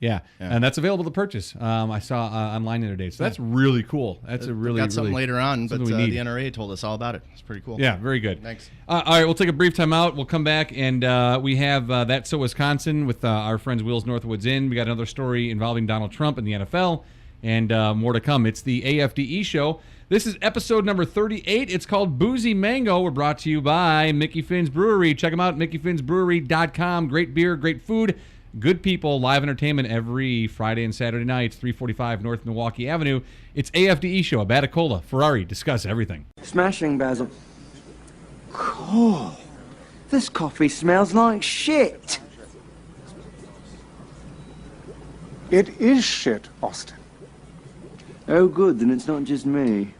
Yeah, and that's available to purchase. I saw online the other day, so that's really cool. That's a really got something later on, but the need. NRA told us all about it. It's pretty cool. Yeah, very good. Thanks. All right, we'll take a brief time out. We'll come back, and we have That's So Wisconsin with our friends Will's Northwoods Inn. We got another story involving Donald Trump and the NFL, and more to come. It's the AFDE show. This is episode number 38. It's called Boozy Mango. We're brought to you by Mickey Finn's Brewery. Check them out, mickeyfinsbrewery.com. Great beer, great food. Good people, live entertainment every Friday and Saturday nights, 345 North Milwaukee Avenue. It's AFDE show, Batacola, Ferrari, discuss everything. Smashing, Basil. Cool. This coffee smells like shit. It is shit, Austin. Oh, good, then it's not just me.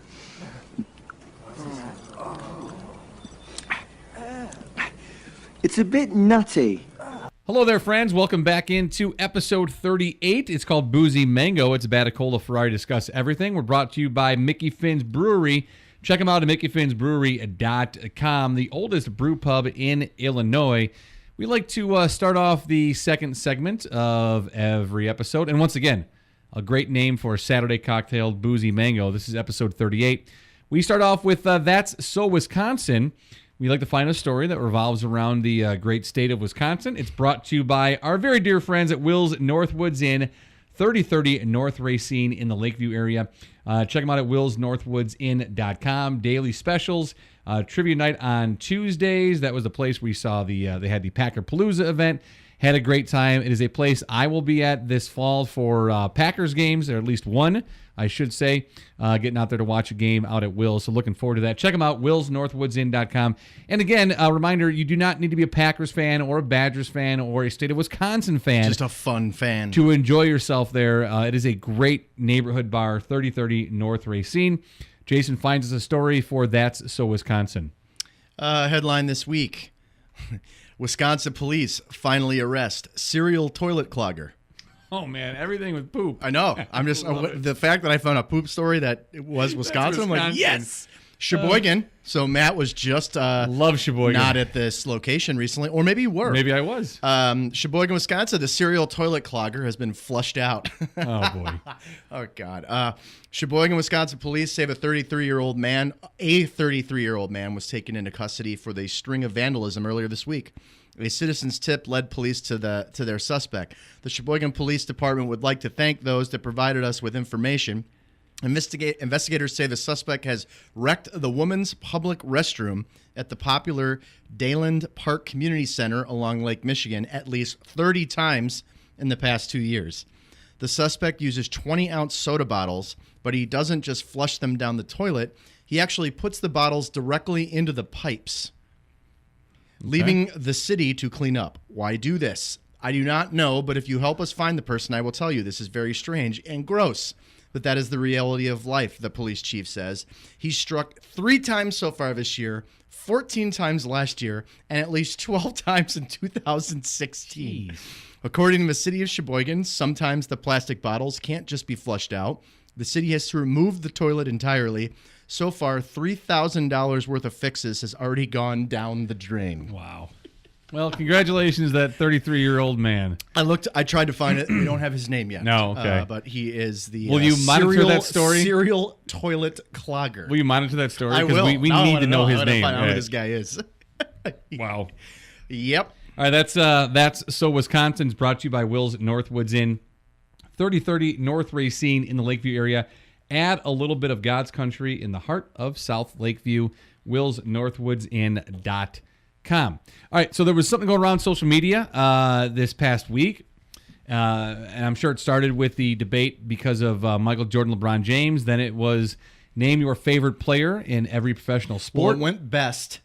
It's a bit nutty. Hello there, friends. Welcome back into episode 38. It's called Boozy Mango. It's Batacola Ferrari Discuss Everything. We're brought to you by Mickey Finn's Brewery. Check them out at mickeyfinsbrewery.com, the oldest brew pub in Illinois. We like to start off the second segment of every episode. And once again, a great name for a Saturday cocktail, Boozy Mango. This is episode 38. We start off with That's So Wisconsin. We like to find a story that revolves around the great state of Wisconsin. It's brought to you by our very dear friends at Will's Northwoods Inn, 3030 North Racine in the Lakeview area. Check them out at willsnorthwoodsinn.com. Daily specials, trivia night on Tuesdays. That was the place we saw they had the Packer-Palooza event. Had a great time. It is a place I will be at this fall for Packers games, or at least one, I should say, getting out there to watch a game out at Will's. So looking forward to that. Check them out, willsnorthwoodsinn.com. And again, a reminder, you do not need to be a Packers fan or a Badgers fan or a state of Wisconsin fan. Just a fun fan. To enjoy yourself there. It is a great neighborhood bar, 3030 North Racine. Jason finds us a story for That's So Wisconsin. Headline this week. Wisconsin police finally arrest serial toilet clogger. Oh, man, everything with poop. I know. I'm just the fact that I found a poop story that it was Wisconsin. I'm like, yes, Sheboygan. So Matt was just love Sheboygan. Not at this location recently, or maybe you were. Maybe I was. Sheboygan, Wisconsin. The serial toilet clogger has been flushed out. Oh boy. Oh God. Sheboygan, Wisconsin police say a 33-year-old man was taken into custody for the string of vandalism earlier this week. A citizen's tip led police to their suspect. The Sheboygan Police Department would like to thank those that provided us with information. Investigators say the suspect has wrecked the woman's public restroom at the popular Dayland Park Community Center along Lake Michigan at least 30 times in the past 2 years. The suspect uses 20-ounce soda bottles, but he doesn't just flush them down the toilet. He actually puts the bottles directly into the pipes, leaving the city to clean up. Why do this? I do not know, but if you help us find the person, I will tell you. This is very strange and gross, but that is the reality of life, the police chief says. He's struck 3 times so far this year, 14 times last year, and at least 12 times in 2016. Jeez. According to the city of Sheboygan, sometimes the plastic bottles can't just be flushed out. The city has to remove the toilet entirely. So far, $3,000 worth of fixes has already gone down the drain. Wow. Well, congratulations, that 33-year-old man. I tried to find it. We don't have his name yet. No, okay. But he is the Will you monitor that story? Serial toilet clogger. Will you monitor that story? I will. We need to know his name. I want to find out who this guy is. Wow. Yep. All right, that's So Wisconsin's brought to you by Will's Northwoods Inn, 3030 North Racine in the Lakeview area. Add a little bit of God's country in the heart of South Lakeview, willsnorthwoodsinn.com. All right, so there was something going around social media this past week, and I'm sure it started with the debate because of Michael Jordan, LeBron James. Then it was name your favorite player in every professional sport. Well, it went best.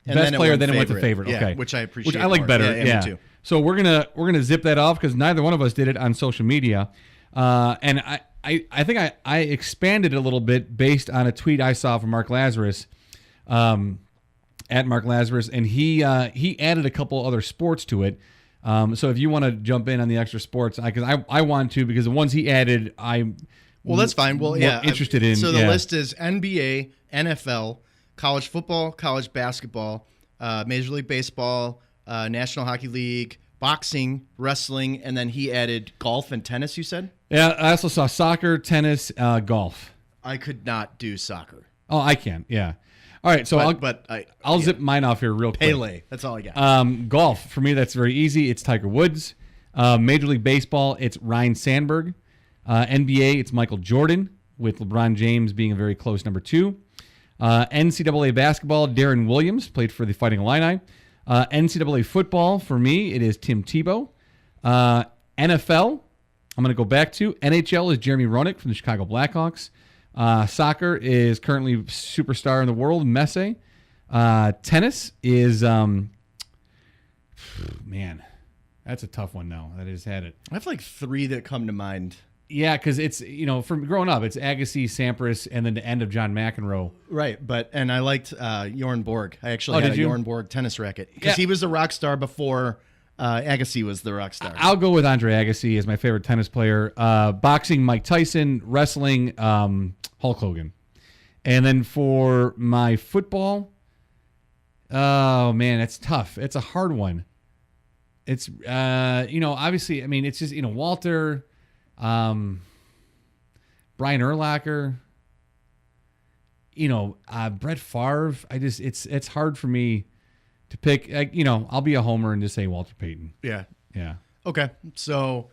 Best player, then it went to favorite. Yeah, okay, which I appreciate. Which I like better. Yeah, me too. So we're gonna zip that off because neither one of us did it on social media, and I think I expanded it a little bit based on a tweet I saw from Mark Lazarus, at Mark Lazarus, and he added a couple other sports to it. So if you want to jump in on the extra sports, because I want to, because the ones he added, that's fine. Well, yeah, interested in. So the list is NBA, NFL, college football, college basketball, Major League Baseball, National Hockey League, boxing, wrestling, and then he added golf and tennis, you said? Yeah, I also saw soccer, tennis, golf. I could not do soccer. Oh, I can. Yeah. All right, so I'll zip mine off here real quick. Pele, that's all I got. Golf, for me, that's very easy. It's Tiger Woods. Major League Baseball, it's Ryan Sandberg. NBA, it's Michael Jordan, with LeBron James being a very close number 2. NCAA basketball, Darren Williams, played for the Fighting Illini. NCAA football, for me, it is Tim Tebow. NFL, I'm going to go back to. NHL is Jeremy Roenick from the Chicago Blackhawks. Soccer is currently superstar in the world, Messi. Tennis is, man, that's a tough one now. That has had it. I have like 3 that come to mind. Yeah, because it's, from growing up, it's Agassi, Sampras, and then the end of John McEnroe. Right, and I liked Jorn Borg. I actually had a Jorn Borg tennis racket because he was a rock star before Agassi was the rock star. I'll go with Andre Agassi as my favorite tennis player. Boxing, Mike Tyson. Wrestling, Hulk Hogan. And then for my football, oh, man, that's tough. It's a hard one. It's, obviously, I mean, it's just, Walter... Brian Urlacher, Brett Favre. It's hard for me to pick. I'll be a homer and just say Walter Payton. Yeah. Yeah. Okay. So,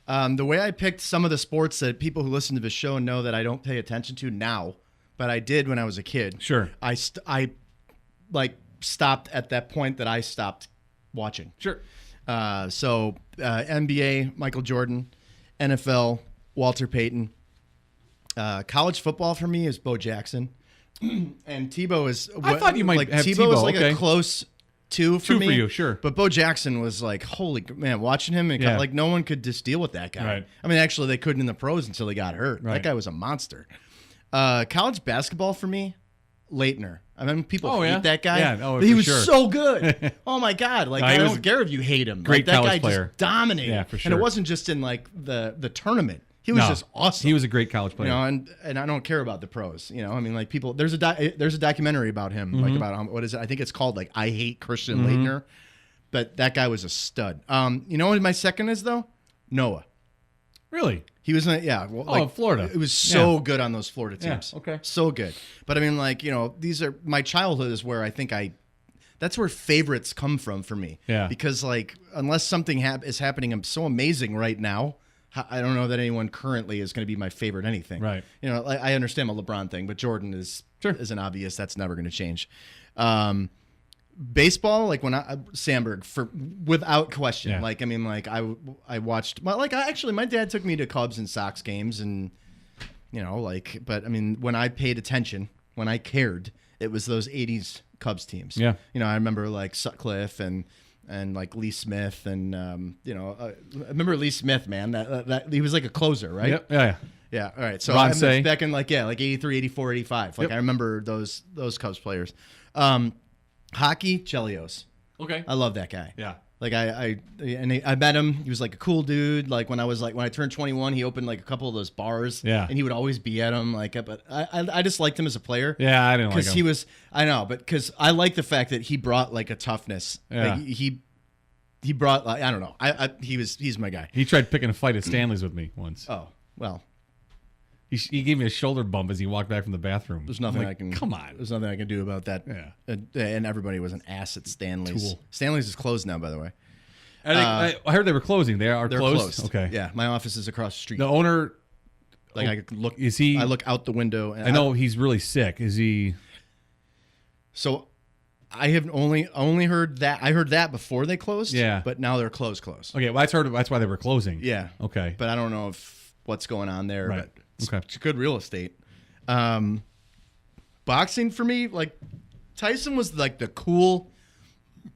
the way I picked some of the sports that people who listen to the show know that I don't pay attention to now, but I did when I was a kid. Sure. I stopped at that point that I stopped watching. Sure. So NBA, Michael Jordan. NFL, Walter Payton. College football for me is Bo Jackson. And Tebow is... I thought you might have Tebow. Tebow is like okay. a close 2 for me. 2 for you, sure. But Bo Jackson was like, holy... Man, watching him, and like no one could just deal with that guy. Right. I mean, actually, they couldn't in the pros until he got hurt. Right. That guy was a monster. College basketball for me, Leitner. I mean, people hate that guy. Yeah, but he was so good. Oh my God! Like I was don't care if you hate him. Great that college guy player. Just dominated. Yeah, for sure. And it wasn't just in like the tournament. He was just awesome. He was a great college player. And I don't care about the pros. I mean, like people. There's a documentary about him, like about what is it? I think it's called like I Hate Christian Leitner. But that guy was a stud. You know what my second is though? Noah. Really? He was Florida. It was so good on those Florida teams. Yeah, okay. So good. But I mean, like, these are my childhood is where I think that's where favorites come from for me. Yeah. Because like, unless something is happening so amazing right now, I don't know that anyone currently is going to be my favorite anything. Right. I understand the LeBron thing, but Jordan is an obvious. That's never going to change. Baseball, like Sandberg, without question. Yeah. Like, I mean, like I watched my dad took me to Cubs and Sox games, and but I mean, when I paid attention, when I cared, it was those '80s Cubs teams. Yeah. I remember like Sutcliffe and like Lee Smith, and I remember Lee Smith, man. That he was like a closer, right? Yep. Yeah. Yeah. All right. So back in like 83, 84, 85. Like I remember those Cubs players. Hockey, Chelios. Okay. I love that guy. Yeah. Like I met him. He was like a cool dude. Like when I turned 21, he opened like a couple of those bars. Yeah. And he would always be at them. Like, but I just liked him as a player. Yeah, I didn't like him. Because he was, I know, but because I like the fact that he brought like a toughness. Yeah. Like, he brought, like, I don't know. He's my guy. He tried picking a fight at Stanley's with me once. Oh, well. He gave me a shoulder bump as he walked back from the bathroom. There's nothing Come on. There's nothing I can do about that. Yeah. And everybody was an ass at Stanley's. Tool. Stanley's is closed now, by the way. I heard they were closing. They're closed. Okay. Yeah, my office is across the street. The owner, like I could look. Is he? I look out the window. And I know he's really sick. Is he? So, I have only heard that. I heard that before they closed. Yeah. But now they're closed. Okay. Well, that's why they were closing. Yeah. Okay. But I don't know what's going on there. Right. But it's good real estate. Boxing for me, like Tyson was like the cool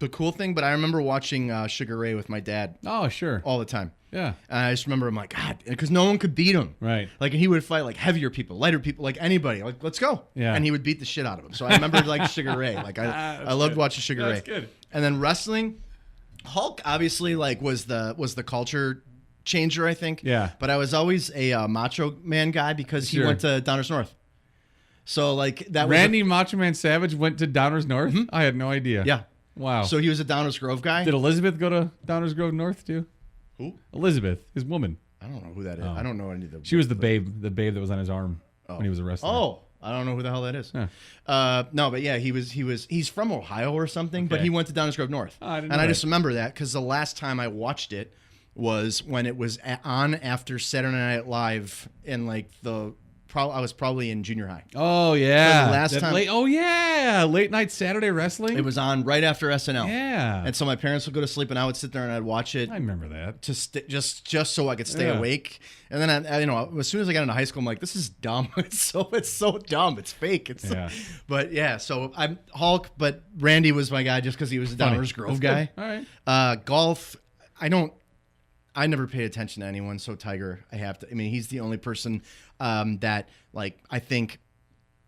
thing. But I remember watching Sugar Ray with my dad. Oh, sure. All the time. Yeah. And I just remember I'm like, God, because no one could beat him. Right. Like, and he would fight like heavier people, lighter people, like anybody. Like, let's go. Yeah. And he would beat the shit out of him. So I remember like Sugar Ray. Like I loved watching Sugar Ray. That's good. And then wrestling, Hulk obviously like was the culture changer, I think. Yeah. But I was always a Macho Man guy because he went to Downers North. So like that was Randy Macho Man Savage went to Downers North? I had no idea. Yeah. Wow. So he was a Downers Grove guy. Did Elizabeth go to Downers Grove North too? Who? Elizabeth, his woman. I don't know who that is. I don't know any of the. She was the babe that was on his arm when he was arrested. Oh, I don't know who the hell that is. Huh. No, but yeah, he's from Ohio or something, but Okay. he went to Downers Grove North. Oh, I didn't and know I that. just remember that because the last time I watched it was when it was on after Saturday Night Live in like I was probably in junior high. Oh yeah. The last time- late night Saturday wrestling. It was on right after SNL. Yeah. And so my parents would go to sleep, and I would sit there and I'd watch it. I remember that. Just so I could stay Yeah. awake. And then I as soon as I got into high school, I'm like, this is dumb. It's so dumb. It's fake. Yeah. But yeah, so I'm Hulk, but Randy was my guy just because he was a Downers Grove guy. All right. Golf, I never paid attention to anyone. So Tiger, he's the only person that like I think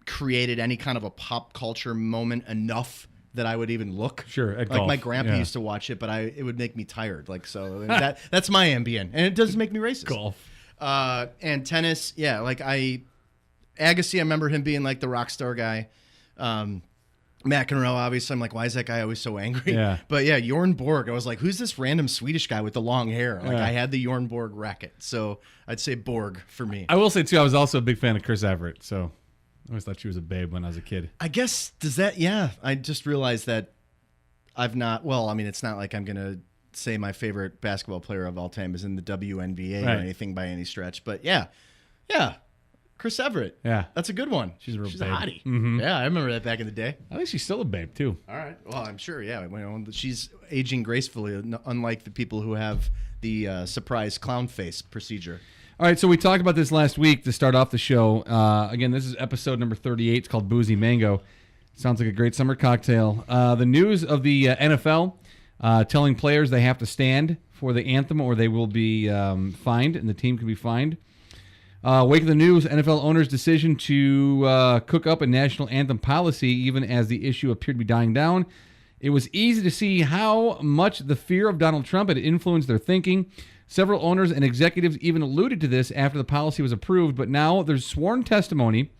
created any kind of a pop culture moment enough that I would even look. Sure, at like golf, my grandpa yeah. used to watch it, but it would make me tired. Like so that's my ambient, and it does make me racist. Golf. And tennis, yeah. Like Agassi, I remember him being like the rock star guy. McEnroe, obviously, I'm like, why is that guy always so angry? Yeah. But yeah, Jorn Borg, I was like, who's this random Swedish guy with the long hair? Like Yeah. I had the Jorn Borg racket, so I'd say Borg for me. I will say too, I was also a big fan of Chris Everett, so I always thought she was a babe when I was a kid. I guess yeah. I just realized that I've not. Well, I mean, it's not like I'm gonna say my favorite basketball player of all time is in the WNBA Right. or anything by any stretch. But yeah, Chris Everett. Yeah. That's a good one. She's a real a babe. hottie. Mhm. Yeah, I remember that back in the day. I think she's still a babe too. All right. Well, I'm sure. Yeah. She's aging gracefully, unlike the people who have the surprise clown face procedure. All right, so we talked about this last week to start off the show. Again, this is episode number 38. It's called Boozy Mango. Sounds like a great summer cocktail. The news of the NFL telling players they have to stand for the anthem or they will be fined, and the team can be fined. Wake of the news, NFL owners' decision to cook up a national anthem policy even as the issue appeared to be dying down. It was easy to see how much the fear of Donald Trump had influenced their thinking. Several owners and executives even alluded to this after the policy was approved, but now there's sworn testimony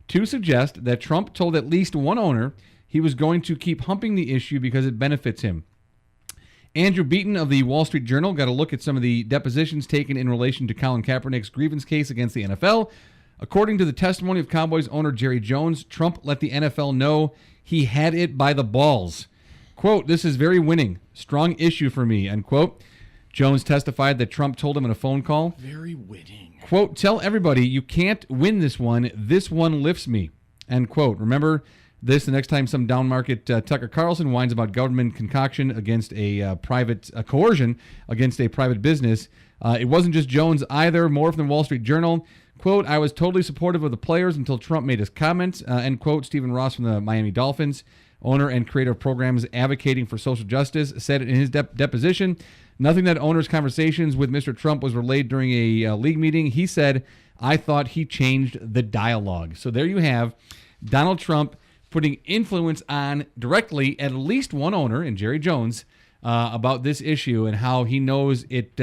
to suggest that Trump told at least one owner he was going to keep humping the issue because it benefits him. Andrew Beaton of the Wall Street Journal got a look at some of the depositions taken in relation to Colin Kaepernick's grievance case against the NFL. According to the testimony of Cowboys owner Jerry Jones, Trump let the NFL know he had it by the balls. Quote, "This is very winning. Strong issue for me," end quote. Jones testified that Trump told him in a phone call, Very winning. quote, "Tell everybody you can't win this one. This one lifts me," end quote. Remember this the next time some down market Tucker Carlson whines about government concoction against a coercion against a private business. It wasn't just Jones either. More from the Wall Street Journal. Quote, "I was totally supportive of the players until Trump made his comments," end quote. Stephen Ross from the Miami Dolphins, owner and creator of programs advocating for social justice, said in his deposition, nothing that owner's conversations with Mr. Trump was relayed during a league meeting. He said, "I thought he changed the dialogue." So there you have Donald Trump putting influence on directly at least one owner, and Jerry Jones, about this issue and how he knows it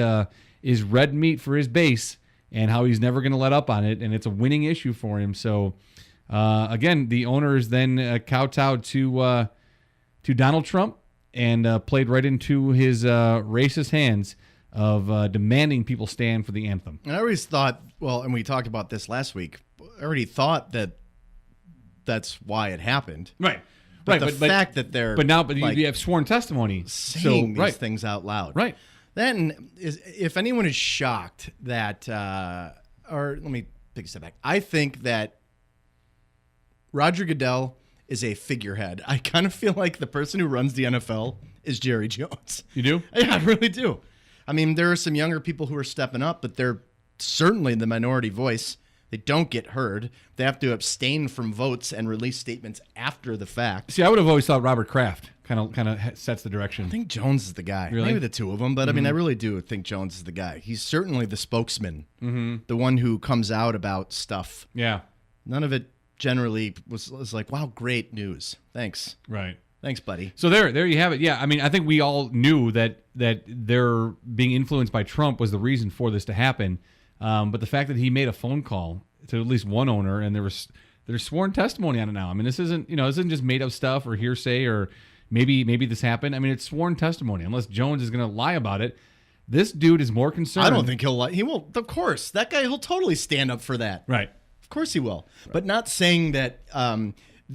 is red meat for his base and how he's never going to let up on it, and it's a winning issue for him. So, again, the owners then kowtowed to Donald Trump and played right into his racist hands of demanding people stand for the anthem. And I always thought, well, and we talked about this last week, I already thought that that's why it happened. Right. But the fact that they're you have sworn testimony saying these things out loud. Right. Then, if anyone is shocked that, or let me take a step back. I think that Roger Goodell is a figurehead. I kind of feel like the person who runs the NFL is Jerry Jones. You do? Yeah, I really do. I mean, there are some younger people who are stepping up, but they're certainly the minority voice. They don't get heard. They have to abstain from votes and release statements after the fact. See, I would have always thought Robert Kraft kind of sets the direction. I think Jones is the guy. Really? Maybe the two of them, but I mean, I really do think Jones is the guy. He's certainly the spokesman, the one who comes out about stuff. Yeah. None of it generally was like, wow, great news. Thanks. Right. Thanks, buddy. So there you have it. Yeah, I mean, I think we all knew that they're being influenced by Trump was the reason for this to happen. But the fact that he made a phone call to at least one owner and there's sworn testimony on it now. I mean, this isn't just made up stuff or hearsay or maybe this happened. I mean, it's sworn testimony. Unless Jones is going to lie about it, this dude is more concerned. I don't think he'll lie. He won't. Of course, that guy, he'll totally stand up for that. Right. Of course he will. Right. But not saying that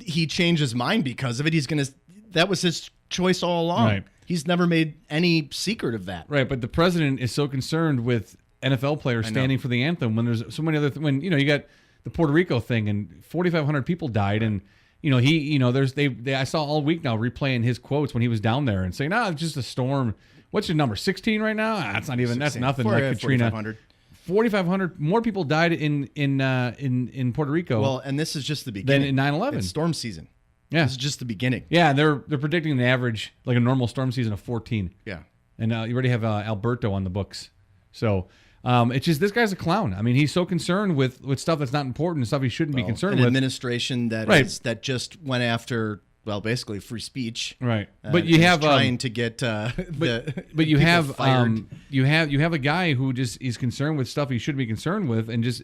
he changed his mind because of it. He's going to. That was his choice all along. Right. He's never made any secret of that. Right. But the president is so concerned with NFL players standing for the anthem when there's so many other when you got the Puerto Rico thing and 4,500 people died and I saw all week now replaying his quotes when he was down there and saying, it's just a storm. What's your number? 16 right now? That's not even. 16. That's nothing. Like Katrina. 4,500 more people died in Puerto Rico. Well, and this is just the beginning. Than in 9/11. It's storm season. Yeah, this is just the beginning. Yeah, they're predicting an average like a normal storm season of 14. Yeah, and you already have Alberto on the books. So it's just this guy's a clown. I mean, he's so concerned with stuff that's not important, stuff he shouldn't be concerned with. An administration that just went after basically free speech. Right, but you have trying to get but you have fired. You have a guy who just is concerned with stuff he shouldn't be concerned with, and just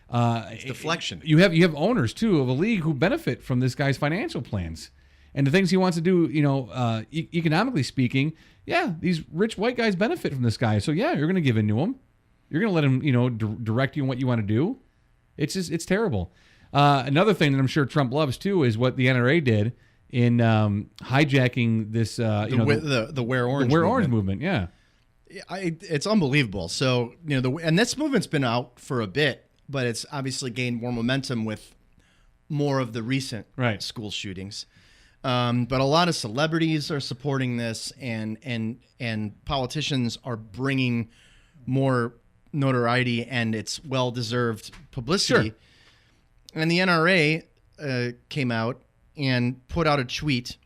it's deflection. You have owners too of a league who benefit from this guy's financial plans. And the things he wants to do, economically speaking, these rich white guys benefit from this guy. So you're going to give in to him. You're going to let him, direct you in what you want to do. It's terrible. Another thing that I'm sure Trump loves too is what the NRA did in hijacking this, the Wear Orange movement. Yeah, it's unbelievable. So and this movement's been out for a bit, but it's obviously gained more momentum with more of the recent school shootings. But a lot of celebrities are supporting this, and politicians are bringing more notoriety, and it's well-deserved publicity. Sure. And the NRA came out and put out a tweet,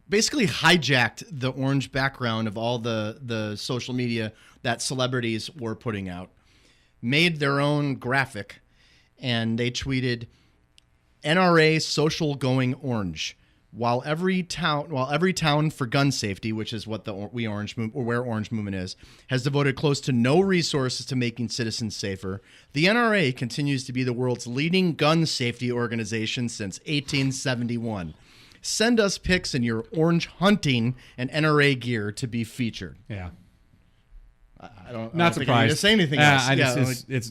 basically hijacked the orange background of all the social media that celebrities were putting out, made their own graphic, and they tweeted, NRA social going orange. While every town for gun safety, which is what the Wear Orange movement is, has devoted close to no resources to making citizens safer, the NRA continues to be the world's leading gun safety organization since 1871. Send us pics in your orange hunting and NRA gear to be featured. Yeah. I don't not think surprised. I need to say anything else.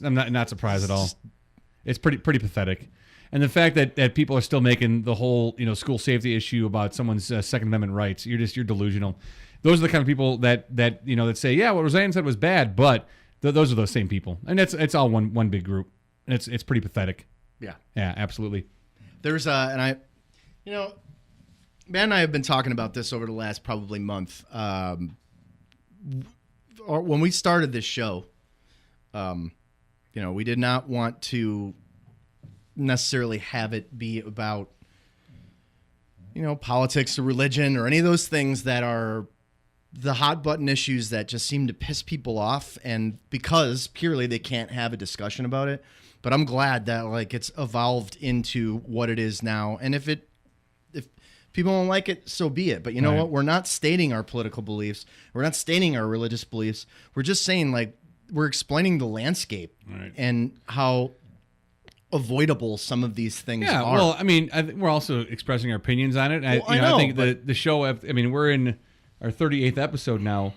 I'm not surprised at all. It's pretty pathetic. And the fact that people are still making the whole school safety issue about someone's Second Amendment rights, you're delusional. Those are the kind of people that say, what Roseanne said was bad, but those are those same people, and it's all one big group, and it's pretty pathetic. Yeah, absolutely. There's Matt and I have been talking about this over the last probably month. When we started this show, we did not want to necessarily have it be about politics or religion or any of those things that are the hot button issues that just seem to piss people off, and because purely they can't have a discussion about it. But I'm glad that it's evolved into what it is now, and if people don't like it, so be it. But you know what? We're not stating our political beliefs. We're not stating our religious beliefs. We're just saying we're explaining the landscape and how avoidable some of these things are. Well, I mean, we're also expressing our opinions on it. I think the show, we're in our 38th episode now.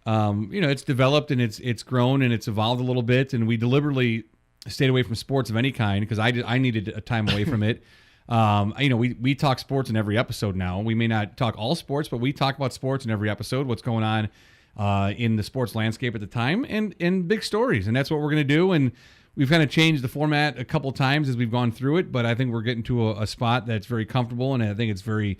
It's developed and it's grown and it's evolved a little bit, and we deliberately stayed away from sports of any kind because I needed a time away from it. We talk sports in every episode now. We may not talk all sports, but we talk about sports in every episode, what's going on in the sports landscape at the time, and big stories. And that's what we're going to do. And we've kind of changed the format a couple times as we've gone through it, but I think we're getting to a spot that's very comfortable, and I think it's very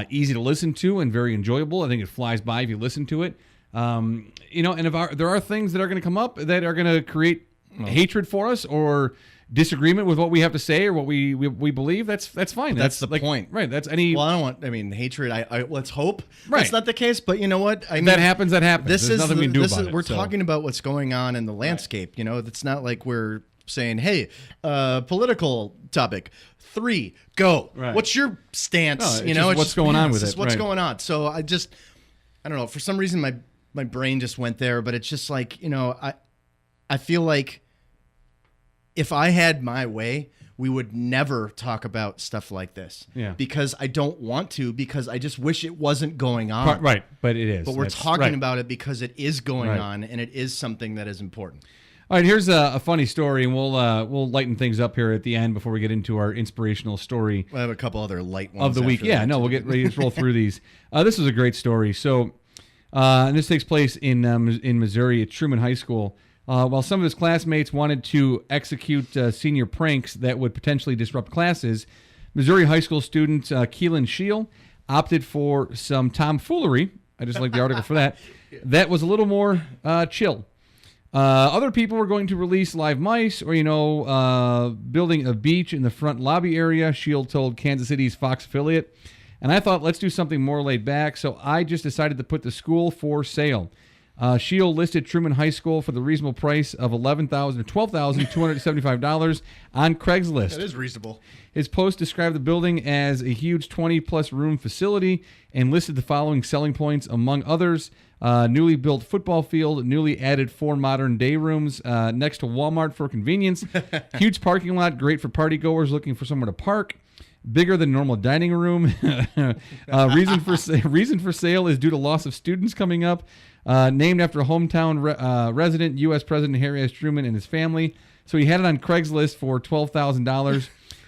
easy to listen to and very enjoyable. I think it flies by if you listen to it. And if there are things that are going to come up that are going to create hatred for us or disagreement with what we have to say or what we believe, that's fine. That's the point, right? That's any. Well, I don't want. Hatred. I let's hope that's not the case. But you know what? That happens. There's nothing we can do about it. We're talking about what's going on in the landscape. It's not like we're saying, "Hey, political topic 3, go." Right. What's your stance? It's what's going on with it. What's going on? So I don't know. For some reason, my brain just went there. But it's just I feel like if I had my way we would never talk about stuff like this. Yeah. Because I don't want to, because I just wish it wasn't going on. Right, but it is. But we're talking right. about it because it is going on, and it is something that is important. All right, here's a funny story, and we'll lighten things up here at the end before we get into our inspirational story. I have a couple other light ones of the week. Yeah, no, we'll get ready to roll through these. This was a great story. So, and this takes place in Missouri at Truman High School. While some of his classmates wanted to execute senior pranks that would potentially disrupt classes, Missouri high school student Keelan Scheel opted for some tomfoolery. I just like the article for that. That was a little more chill. Other people were going to release live mice or, building a beach in the front lobby area, Scheel told Kansas City's Fox affiliate. And I thought, let's do something more laid back, so I just decided to put the school for sale. Scheel listed Truman High School for the reasonable price of $12,275 on Craigslist. That is reasonable. His post described the building as a huge 20-plus room facility and listed the following selling points, among others: newly built football field, newly added 4 modern day rooms next to Walmart for convenience, huge parking lot, great for party goers looking for somewhere to park, bigger than normal dining room. Reason for sale is due to loss of students coming up. Named after a hometown resident, U.S. President Harry S. Truman and his family. So he had it on Craigslist for $12,000.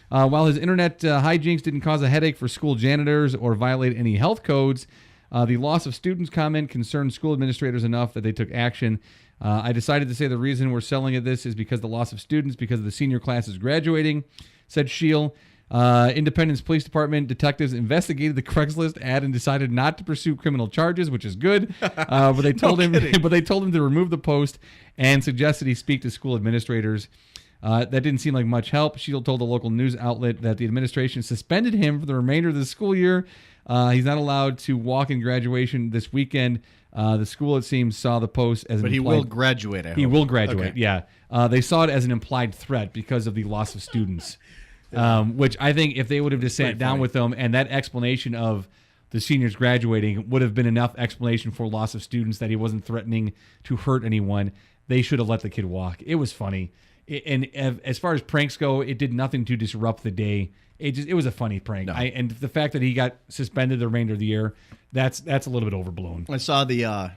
While his internet hijinks didn't cause a headache for school janitors or violate any health codes, the loss of students comment concerned school administrators enough that they took action. I decided to say the reason we're selling it this is because the loss of students, because of the senior class is graduating, said Scheel. Independence Police Department detectives investigated the Craigslist ad and decided not to pursue criminal charges, which is good. But they told him to remove the post and suggested he speak to school administrators. That didn't seem like much help. Scheel told a local news outlet that the administration suspended him for the remainder of the school year. He's not allowed to walk in graduation this weekend. The school, it seems, saw the post as an he will graduate, I hope. He will graduate, okay. yeah. They saw it as an implied threat because of the loss of students. Which I think if they would have just sat down with them, and that explanation of the seniors graduating would have been enough explanation for loss of students that he wasn't threatening to hurt anyone, they should have let the kid walk. It was funny. And as far as pranks go, it did nothing to disrupt the day. It was a funny prank. No. And the fact that he got suspended the remainder of the year, that's a little bit overblown. I saw the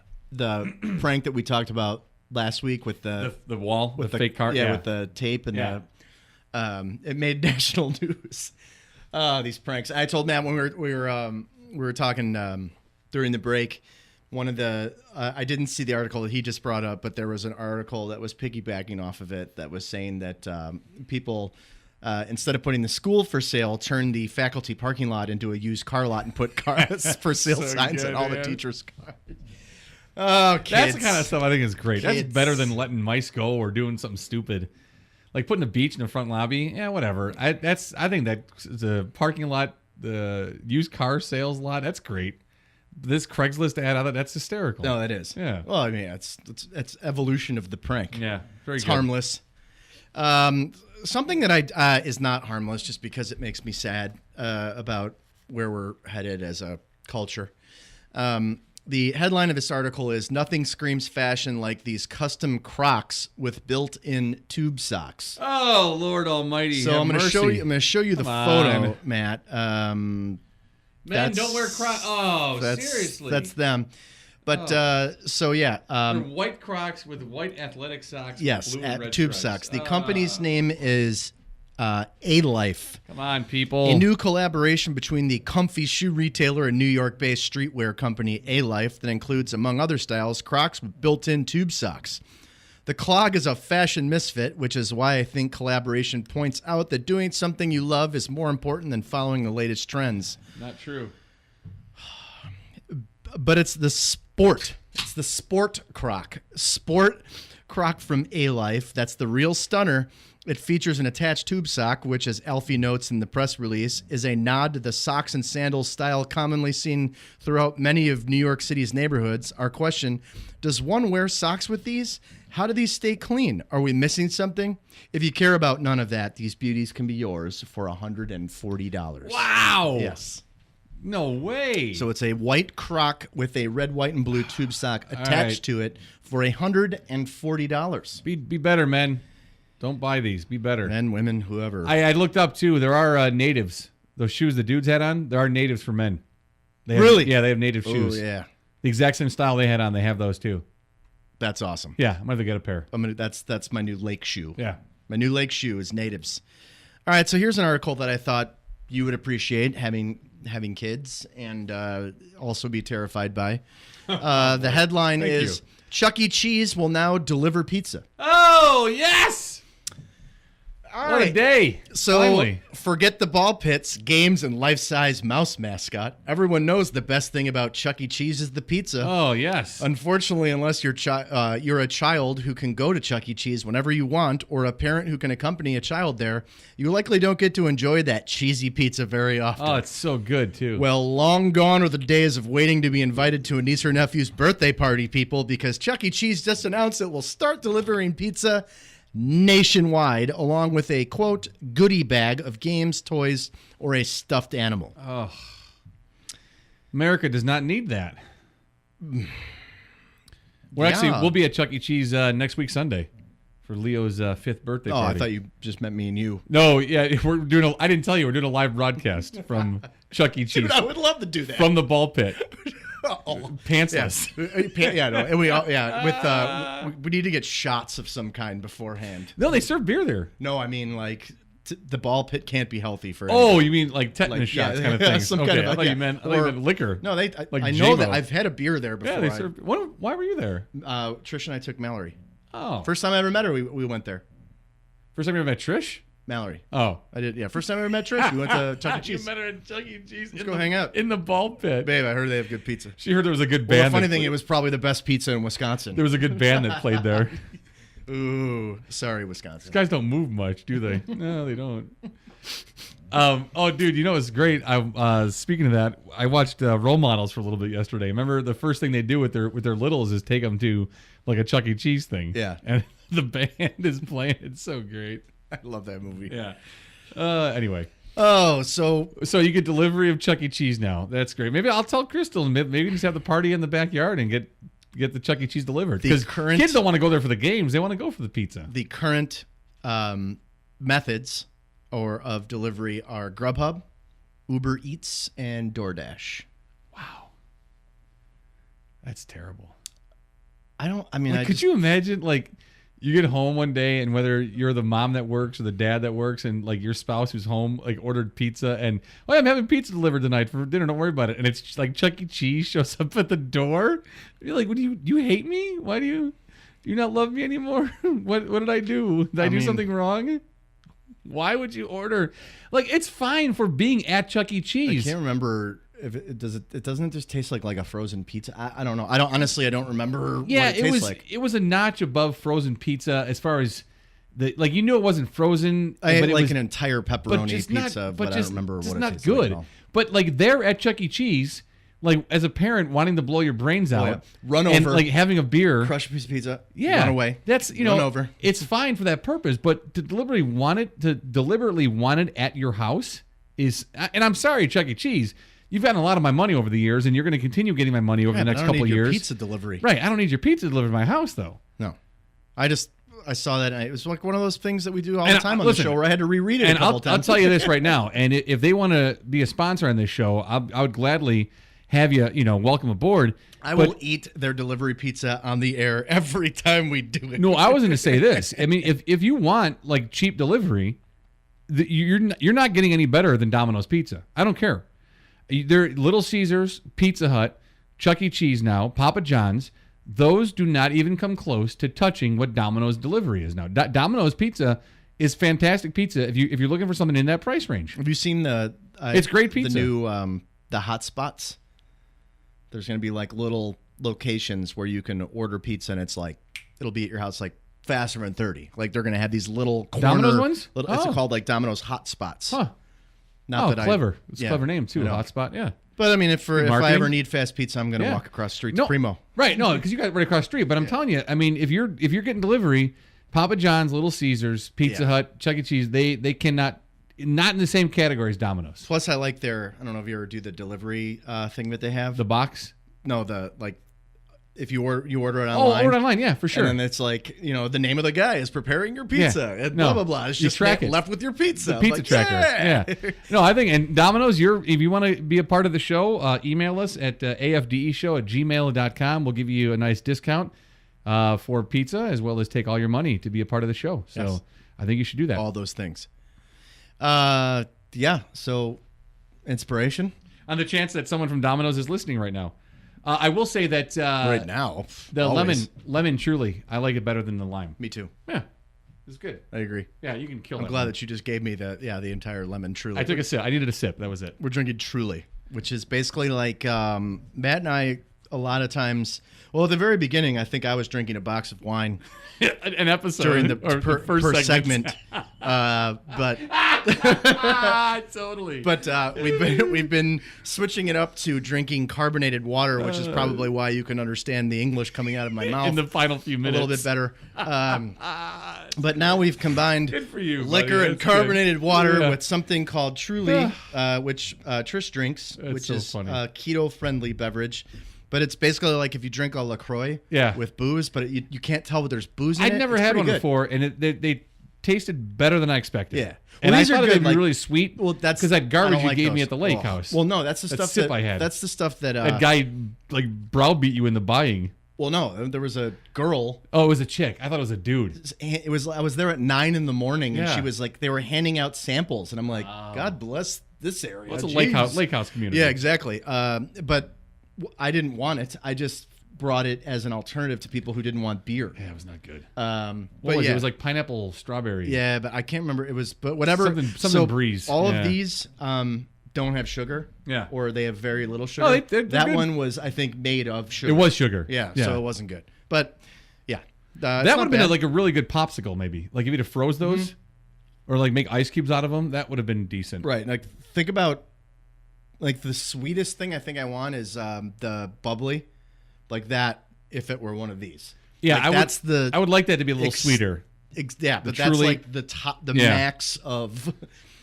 prank that we talked about last week with the wall, with the fake car. Yeah, with the tape and the... it made national news. These pranks. I told Matt when we were talking during the break. One of the I didn't see the article that he just brought up, but there was an article that was piggybacking off of it that was saying that people instead of putting the school for sale, turned the faculty parking lot into a used car lot and put cars for sale signs on all the teachers' cars. Oh, kids. That's the kind of stuff I think is great. Kids. That's better than letting mice go or doing something stupid. Like putting a beach in the front lobby, yeah, whatever. I think that the parking lot, the used car sales lot, that's great. This Craigslist ad, that's hysterical. No, that is. Yeah. Well, I mean, it's evolution of the prank. Yeah, very it's good. Harmless. Something that is not harmless, just because it makes me sad about where we're headed as a culture. The headline of this article is "Nothing screams fashion like these custom Crocs with built-in tube socks." Oh, Lord Almighty! So I'm going to show you. I'm going to show you the photo, Matt. Men don't wear Crocs. Oh, seriously? That's them. But so yeah, they're white Crocs with white athletic socks. Yes, with blue and red tube stripes. socks. The company's name is A-Life. Come on, people. A new collaboration between the comfy shoe retailer and New York-based streetwear company A-Life that includes, among other styles, Crocs with built-in tube socks. The clog is a fashion misfit, which is why I think collaboration points out that doing something you love is more important than following the latest trends. Not true. But it's the sport. It's the sport Croc. Sport Croc from A-Life. That's the real stunner. It features an attached tube sock, which, as Alfie notes in the press release, is a nod to the socks and sandals style commonly seen throughout many of New York City's neighborhoods. Our question, does one wear socks with these? How do these stay clean? Are we missing something? If you care about none of that, these beauties can be yours for $140. Wow. Yes. No way. So it's a white Croc with a red, white, and blue tube sock attached to it for $140. Be better, men. Don't buy these. Be better. Men, women, whoever. I looked up, too. There are natives. Those shoes the dudes had on, there are natives for men. Really? Yeah, they have native shoes. Oh, yeah. The exact same style they had on, they have those, too. That's awesome. Yeah, I'm going to get a pair. That's my new lake shoe. Yeah. My new lake shoe is natives. All right, so here's an article that I thought you would appreciate, having kids and also be terrified by. The headline is, Chuck E. Cheese will now deliver pizza. Oh, yes! All what right. a day. So finally. Forget the ball pits, games, and life-size mouse mascot. Everyone knows the best thing about Chuck E. Cheese is the pizza. Oh, yes. Unfortunately, unless you're a child who can go to Chuck E. Cheese whenever you want, or a parent who can accompany a child there, you likely don't get to enjoy that cheesy pizza very often. Oh, it's so good, too. Well, long gone are the days of waiting to be invited to a niece or nephew's birthday party, people, because Chuck E. Cheese just announced it will start delivering pizza nationwide, along with a, quote, goodie bag of games, toys, or a stuffed animal. Oh. America does not need that. We'll be at Chuck E. Cheese next week Sunday for Leo's 5th birthday party. Oh, I thought you just meant me and you. No, yeah, I didn't tell you, we're doing a live broadcast from Chuck E. Cheese. Dude, I would love to do that. From the ball pit. Pantsless. Pantsless. We need to get shots of some kind beforehand. No, they serve beer there. No, I mean, like, the ball pit can't be healthy for Oh, anybody. you mean like tetanus shots kind of thing? Some okay, kind of, I thought you meant liquor. No, I like know J-Mo. that I've had a beer there before. Yeah, they served. Why were you there? Trish and I took Mallory. Oh. First time I ever met her, we went there. First time you ever met Trish? Mallory. Oh. I did, yeah. First time I ever met Trish, we went to Chuck E. Cheese. You met her at Chuck E. Cheese. Let's go hang out. In the ball pit. Babe, I heard they have good pizza. She heard there was a good Well, band. the funny thing, it was probably the best pizza in Wisconsin. There was a good band that played there. Ooh, sorry, Wisconsin. These guys don't move much, do they? No, they don't. Oh, dude, you know what's great? Speaking of that, I watched Role Models for a little bit yesterday. Remember, the first thing they do with their littles is take them to like a Chuck E. Cheese thing. Yeah. And the band is playing. It's so great. I love that movie. Yeah. Anyway. Oh, so you get delivery of Chuck E. Cheese now. That's great. Maybe I'll tell Crystal and maybe just have the party in the backyard and get the Chuck E. Cheese delivered. Because kids don't want to go there for the games. They want to go for the pizza. The current methods of delivery are Grubhub, Uber Eats, and DoorDash. Wow. That's terrible. Could you imagine, like, you get home one day and whether you're the mom that works or the dad that works and, like, your spouse who's home, like, ordered pizza and, I'm having pizza delivered tonight for dinner, don't worry about it. And it's, like, Chuck E. Cheese shows up at the door. You're like, what do you hate me? Why do you not love me anymore? What did I do? Did I do something wrong? Why would you order? Like, it's fine for being at Chuck E. Cheese. I can't remember if it doesn't just taste like a frozen pizza. I don't know. I don't remember what it tastes like. It was a notch above frozen pizza as far as it wasn't frozen. I had but an entire pepperoni pizza, but I don't remember what it not tastes good. like. But like there at Chuck E. Cheese, like as a parent wanting to blow your brains out, run and over, like having a beer, crush a piece of pizza, yeah, run away. That's run over. It's fine for that purpose, but to deliberately want it at your house is, and I'm sorry, Chuck E. Cheese. You've gotten a lot of my money over the years, and you're going to continue getting my money over the next couple of years. Pizza delivery, right? I don't need your pizza delivered to my house, though. No, I saw that, and it was like one of those things that we do all the time on the show, where I had to reread it a couple times. I'll tell you this right now, and if they want to be a sponsor on this show, I would gladly have you, welcome aboard. I will eat their delivery pizza on the air every time we do it. No, I was going to say this. I mean, if you want like cheap delivery, you're not getting any better than Domino's Pizza. I don't care. They're Little Caesars, Pizza Hut, Chuck E. Cheese now, Papa John's. Those do not even come close to touching what Domino's delivery is now. Domino's Pizza is fantastic pizza if you're looking for something in that price range. Have you seen it's great pizza. The new the hot spots? There's going to be like little locations where you can order pizza, and it's like it'll be at your house like faster than 30. Like they're going to have these little Domino's ones. It's called like Domino's hot spots. Huh. Clever. It's a clever name too. Hotspot. Yeah. But I mean, if I ever need fast pizza, I'm going to walk across the street to Primo. Right. No, because you got it right across the street. But I'm telling you, I mean, if you're getting delivery, Papa John's, Little Caesars, Pizza Hut, Chuck E. Cheese, they cannot, not in the same category as Domino's. Plus, I like I don't know if you ever do the delivery thing that they have. The box. No, the like if you order it Oh, online. order online, yeah, for sure. And then it's like, the name of the guy is preparing your pizza and blah, blah, blah. It's just track it. left with your pizza. The pizza tracker. Yeah. No, I think, and Domino's, if you want to be a part of the show, email us at afdeshow@gmail.com. We'll give you a nice discount for pizza, as well as take all your money to be a part of the show. So yes. I think you should do that. All those things. So inspiration? On the chance that someone from Domino's is listening right now. I will say that right now, the lemon truly, I like it better than the lime. Me too. Yeah, it's good. I agree. Yeah, you can kill. I'm glad that you just gave me the entire lemon truly. I took a sip. I needed a sip. That was it. We're drinking Truly, which is basically like Matt and I. A lot of times, well, at the very beginning, I think I was drinking a box of wine. An episode during the first segment. But totally. But we've been switching it up to drinking carbonated water, which is probably why you can understand the English coming out of my mouth in the final few minutes a little bit better. But now we've combined liquor and carbonated water with something called Truly, which Trish drinks, which is a keto-friendly beverage. But it's basically like if you drink a LaCroix with booze, but you can't tell what there's booze in it. I'd never had one before, and they tasted better than I expected. Yeah. And I thought they'd be really sweet. Well, that's because that garbage you gave me at the lake house. Well, no, that's the stuff that I had. That's the stuff that that guy like browbeat you into buying. Well, no, there was a girl. Oh, it was a chick. I thought it was a dude. It was. I was there at 9 a.m, and she was like, they were handing out samples, and I'm like, God bless this area. It's a lake house community. Yeah, exactly. But I didn't want it. I just brought it as an alternative to people who didn't want beer. Yeah, it was not good. What was it? It was like pineapple strawberry. Yeah, but I can't remember. It was, but whatever. Something breeze. All of these don't have sugar. Yeah. Or they have very little sugar. Oh, they're that good. one was, I think, made of sugar. It was sugar. Yeah, so it wasn't good. But yeah. That would have been like a really good popsicle, maybe. Like if you'd have froze those or like make ice cubes out of them, that would have been decent. Right. Like think about like the sweetest thing I think I want is the bubbly. Like that if it were one of these. Yeah, like I would like that to be a little sweeter. Yeah, but that's like the max of.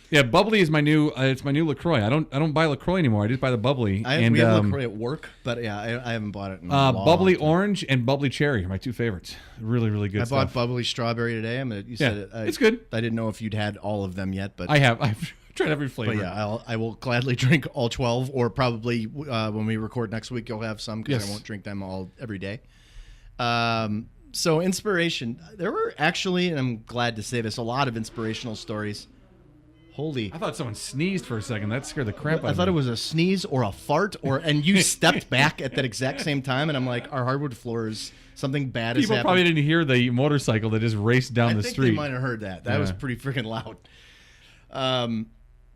Yeah, bubbly is my new. It's my new LaCroix. I don't buy LaCroix anymore. I just buy the bubbly. We have LaCroix at work, but yeah, I haven't bought it in a long bubbly time. Orange and bubbly cherry are my two favorites. Really, really good. I bought bubbly strawberry today. You said it's good. I didn't know if you'd had all of them yet, but I have. I've tried every flavor. But yeah, I will gladly drink all 12, or probably when we record next week, you'll have some because I won't drink them all every day. So inspiration. There were actually, and I'm glad to say this, a lot of inspirational stories. Holy! I thought someone sneezed for a second. That scared the crap out of me. I thought it was a sneeze or a fart, and you stepped back at that exact same time, and I'm like, our hardwood floors, something bad has happened. People probably didn't hear the motorcycle that just raced down the street. I think they might have heard that. That was pretty freaking loud. A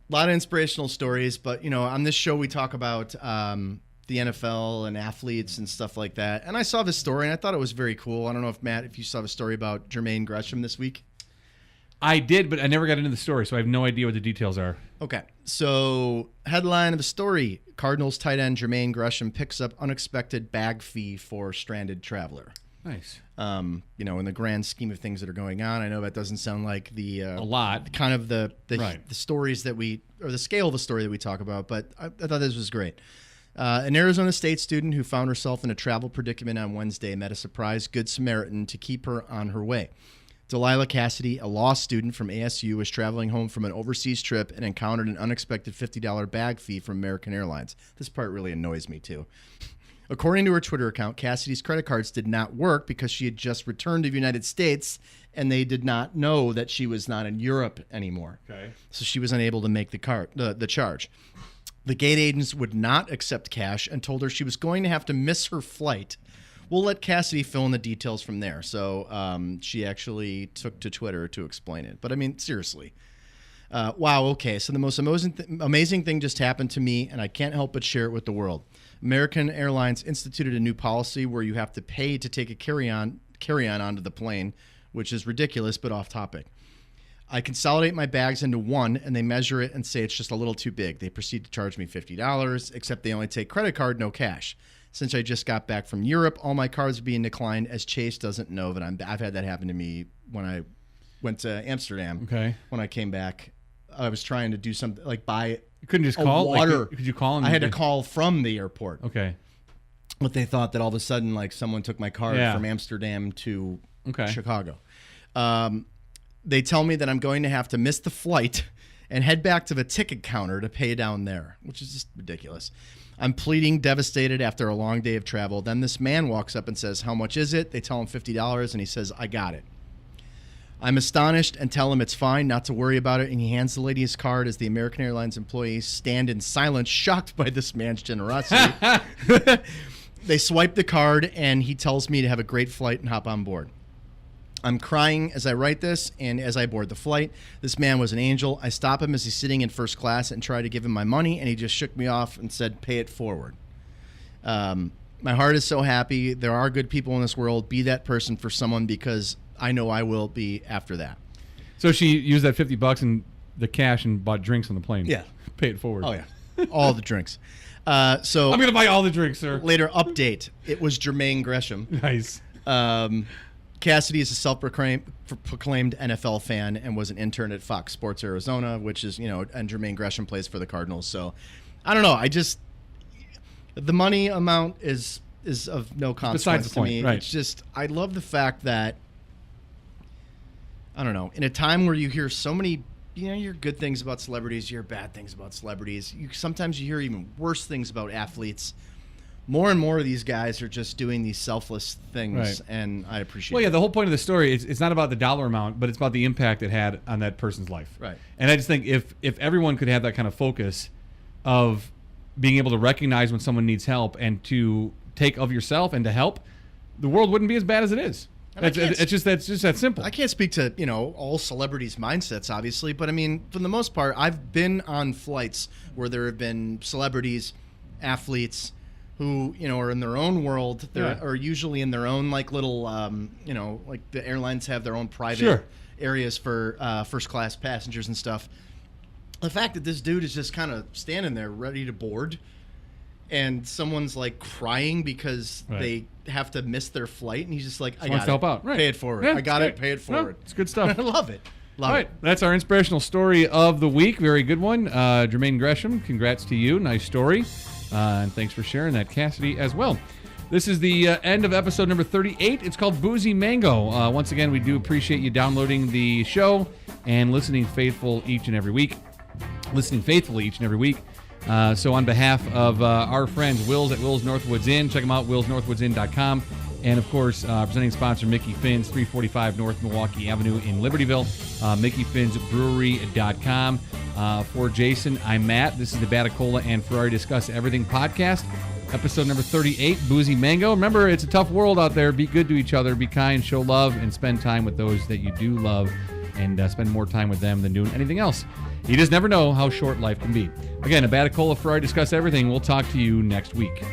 lot of inspirational stories, but on this show we talk about the NFL and athletes and stuff like that. And I saw this story and I thought it was very cool. I don't know if Matt, if you saw the story about Jermaine Gresham this week. I did, but I never got into the story, so I have no idea what the details are. Okay, so headline of the story: Cardinals tight end Jermaine Gresham picks up unexpected bag fee for stranded traveler. Nice. In the grand scheme of things that are going on, I know that doesn't sound like a lot, kind of the stories that or the scale of the story that we talk about, but I thought this was great. An Arizona State student who found herself in a travel predicament on Wednesday met a surprise Good Samaritan to keep her on her way. Delilah Cassidy, a law student from ASU, was traveling home from an overseas trip and encountered an unexpected $50 bag fee from American Airlines. This part really annoys me, too. According to her Twitter account, Cassidy's credit cards did not work because she had just returned to the United States, and they did not know that she was not in Europe anymore. Okay. So she was unable to make the charge. The gate agents would not accept cash and told her she was going to have to miss her flight. We'll let Cassidy fill in the details from there. So she actually took to Twitter to explain it. But, I mean, seriously. Wow, okay. So the most amazing thing just happened to me, and I can't help but share it with the world. American Airlines instituted a new policy where you have to pay to take a carry-on onto the plane, which is ridiculous but off topic. I consolidate my bags into one, and they measure it and say it's just a little too big. They proceed to charge me $50, except they only take credit card, no cash. Since I just got back from Europe, all my cards are being declined as Chase doesn't know that I've had that happen to me when I went to Amsterdam. Okay. When I came back, I was trying to do something like buy you couldn't just call water. Could you call? I had to call from the airport. Okay. But they thought that all of a sudden, like, someone took my card from Amsterdam to Chicago. They tell me that I'm going to have to miss the flight and head back to the ticket counter to pay down there, which is just ridiculous. I'm pleading, devastated after a long day of travel. Then this man walks up and says, "How much is it?" They tell him $50, and he says, "I got it." I'm astonished and tell him it's fine, not to worry about it, and he hands the lady his card as the American Airlines employees stand in silence, shocked by this man's generosity. They swipe the card, and he tells me to have a great flight and hop on board. I'm crying as I write this, and as I board the flight. This man was an angel. I stop him as he's sitting in first class and try to give him my money, and he just shook me off and said, "Pay it forward." My heart is so happy. There are good people in this world. Be that person for someone, because I know I will be after that. So she used that $50 and the cash and bought drinks on the plane. Yeah. Pay it forward. Oh, yeah. All the drinks. So I'm going to buy all the drinks, sir. Later update. It was Jermaine Gresham. Nice. Cassidy is a self-proclaimed NFL fan and was an intern at Fox Sports Arizona, which is, and Jermaine Gresham plays for the Cardinals. So, I don't know. The money amount is of no consequence to me. Right. It's just, I love the fact that, I don't know, in a time where you hear so many, you hear good things about celebrities, you hear bad things about celebrities. Sometimes you hear even worse things about athletes. More and more of these guys are just doing these selfless things, and I appreciate it. Well, yeah, the whole point of the story is it's not about the dollar amount, but it's about the impact it had on that person's life. Right. And I just think if everyone could have that kind of focus of being able to recognize when someone needs help and to take of yourself and to help, the world wouldn't be as bad as it is. It's just that simple. I can't speak to all celebrities' mindsets, obviously, but I mean, for the most part, I've been on flights where there have been celebrities, athletes who are in their own world. Are usually in their own little like the airlines have their own private areas for first class passengers and stuff. The fact that this dude is just kind of standing there ready to board, and someone's like crying because they have to miss their flight, and he's just like, "I got it. Help out. Pay it forward. I got it. Pay it forward." No, it's good stuff. I love it. All right, that's our inspirational story of the week. Very good one, Jermaine Gresham. Congrats to you. Nice story. And thanks for sharing that, Cassidy, as well. This is the end of episode number 38. It's called Boozy Mango. Once again, we do appreciate you downloading the show and listening faithfully each and every week. So on behalf of our friends, Will's at Will's Northwoods Inn, check them out, willsnorthwoodsin.com. And, of course, presenting sponsor, Mickey Finn's, 345 North Milwaukee Avenue in Libertyville, MickeyFinnsBrewery.com. For Jason, I'm Matt. This is the Batacola and Ferrari Discuss Everything podcast, episode number 38, Boozy Mango. Remember, it's a tough world out there. Be good to each other. Be kind, show love, and spend time with those that you do love, and spend more time with them than doing anything else. You just never know how short life can be. Again, a Batacola Ferrari Discuss Everything. We'll talk to you next week.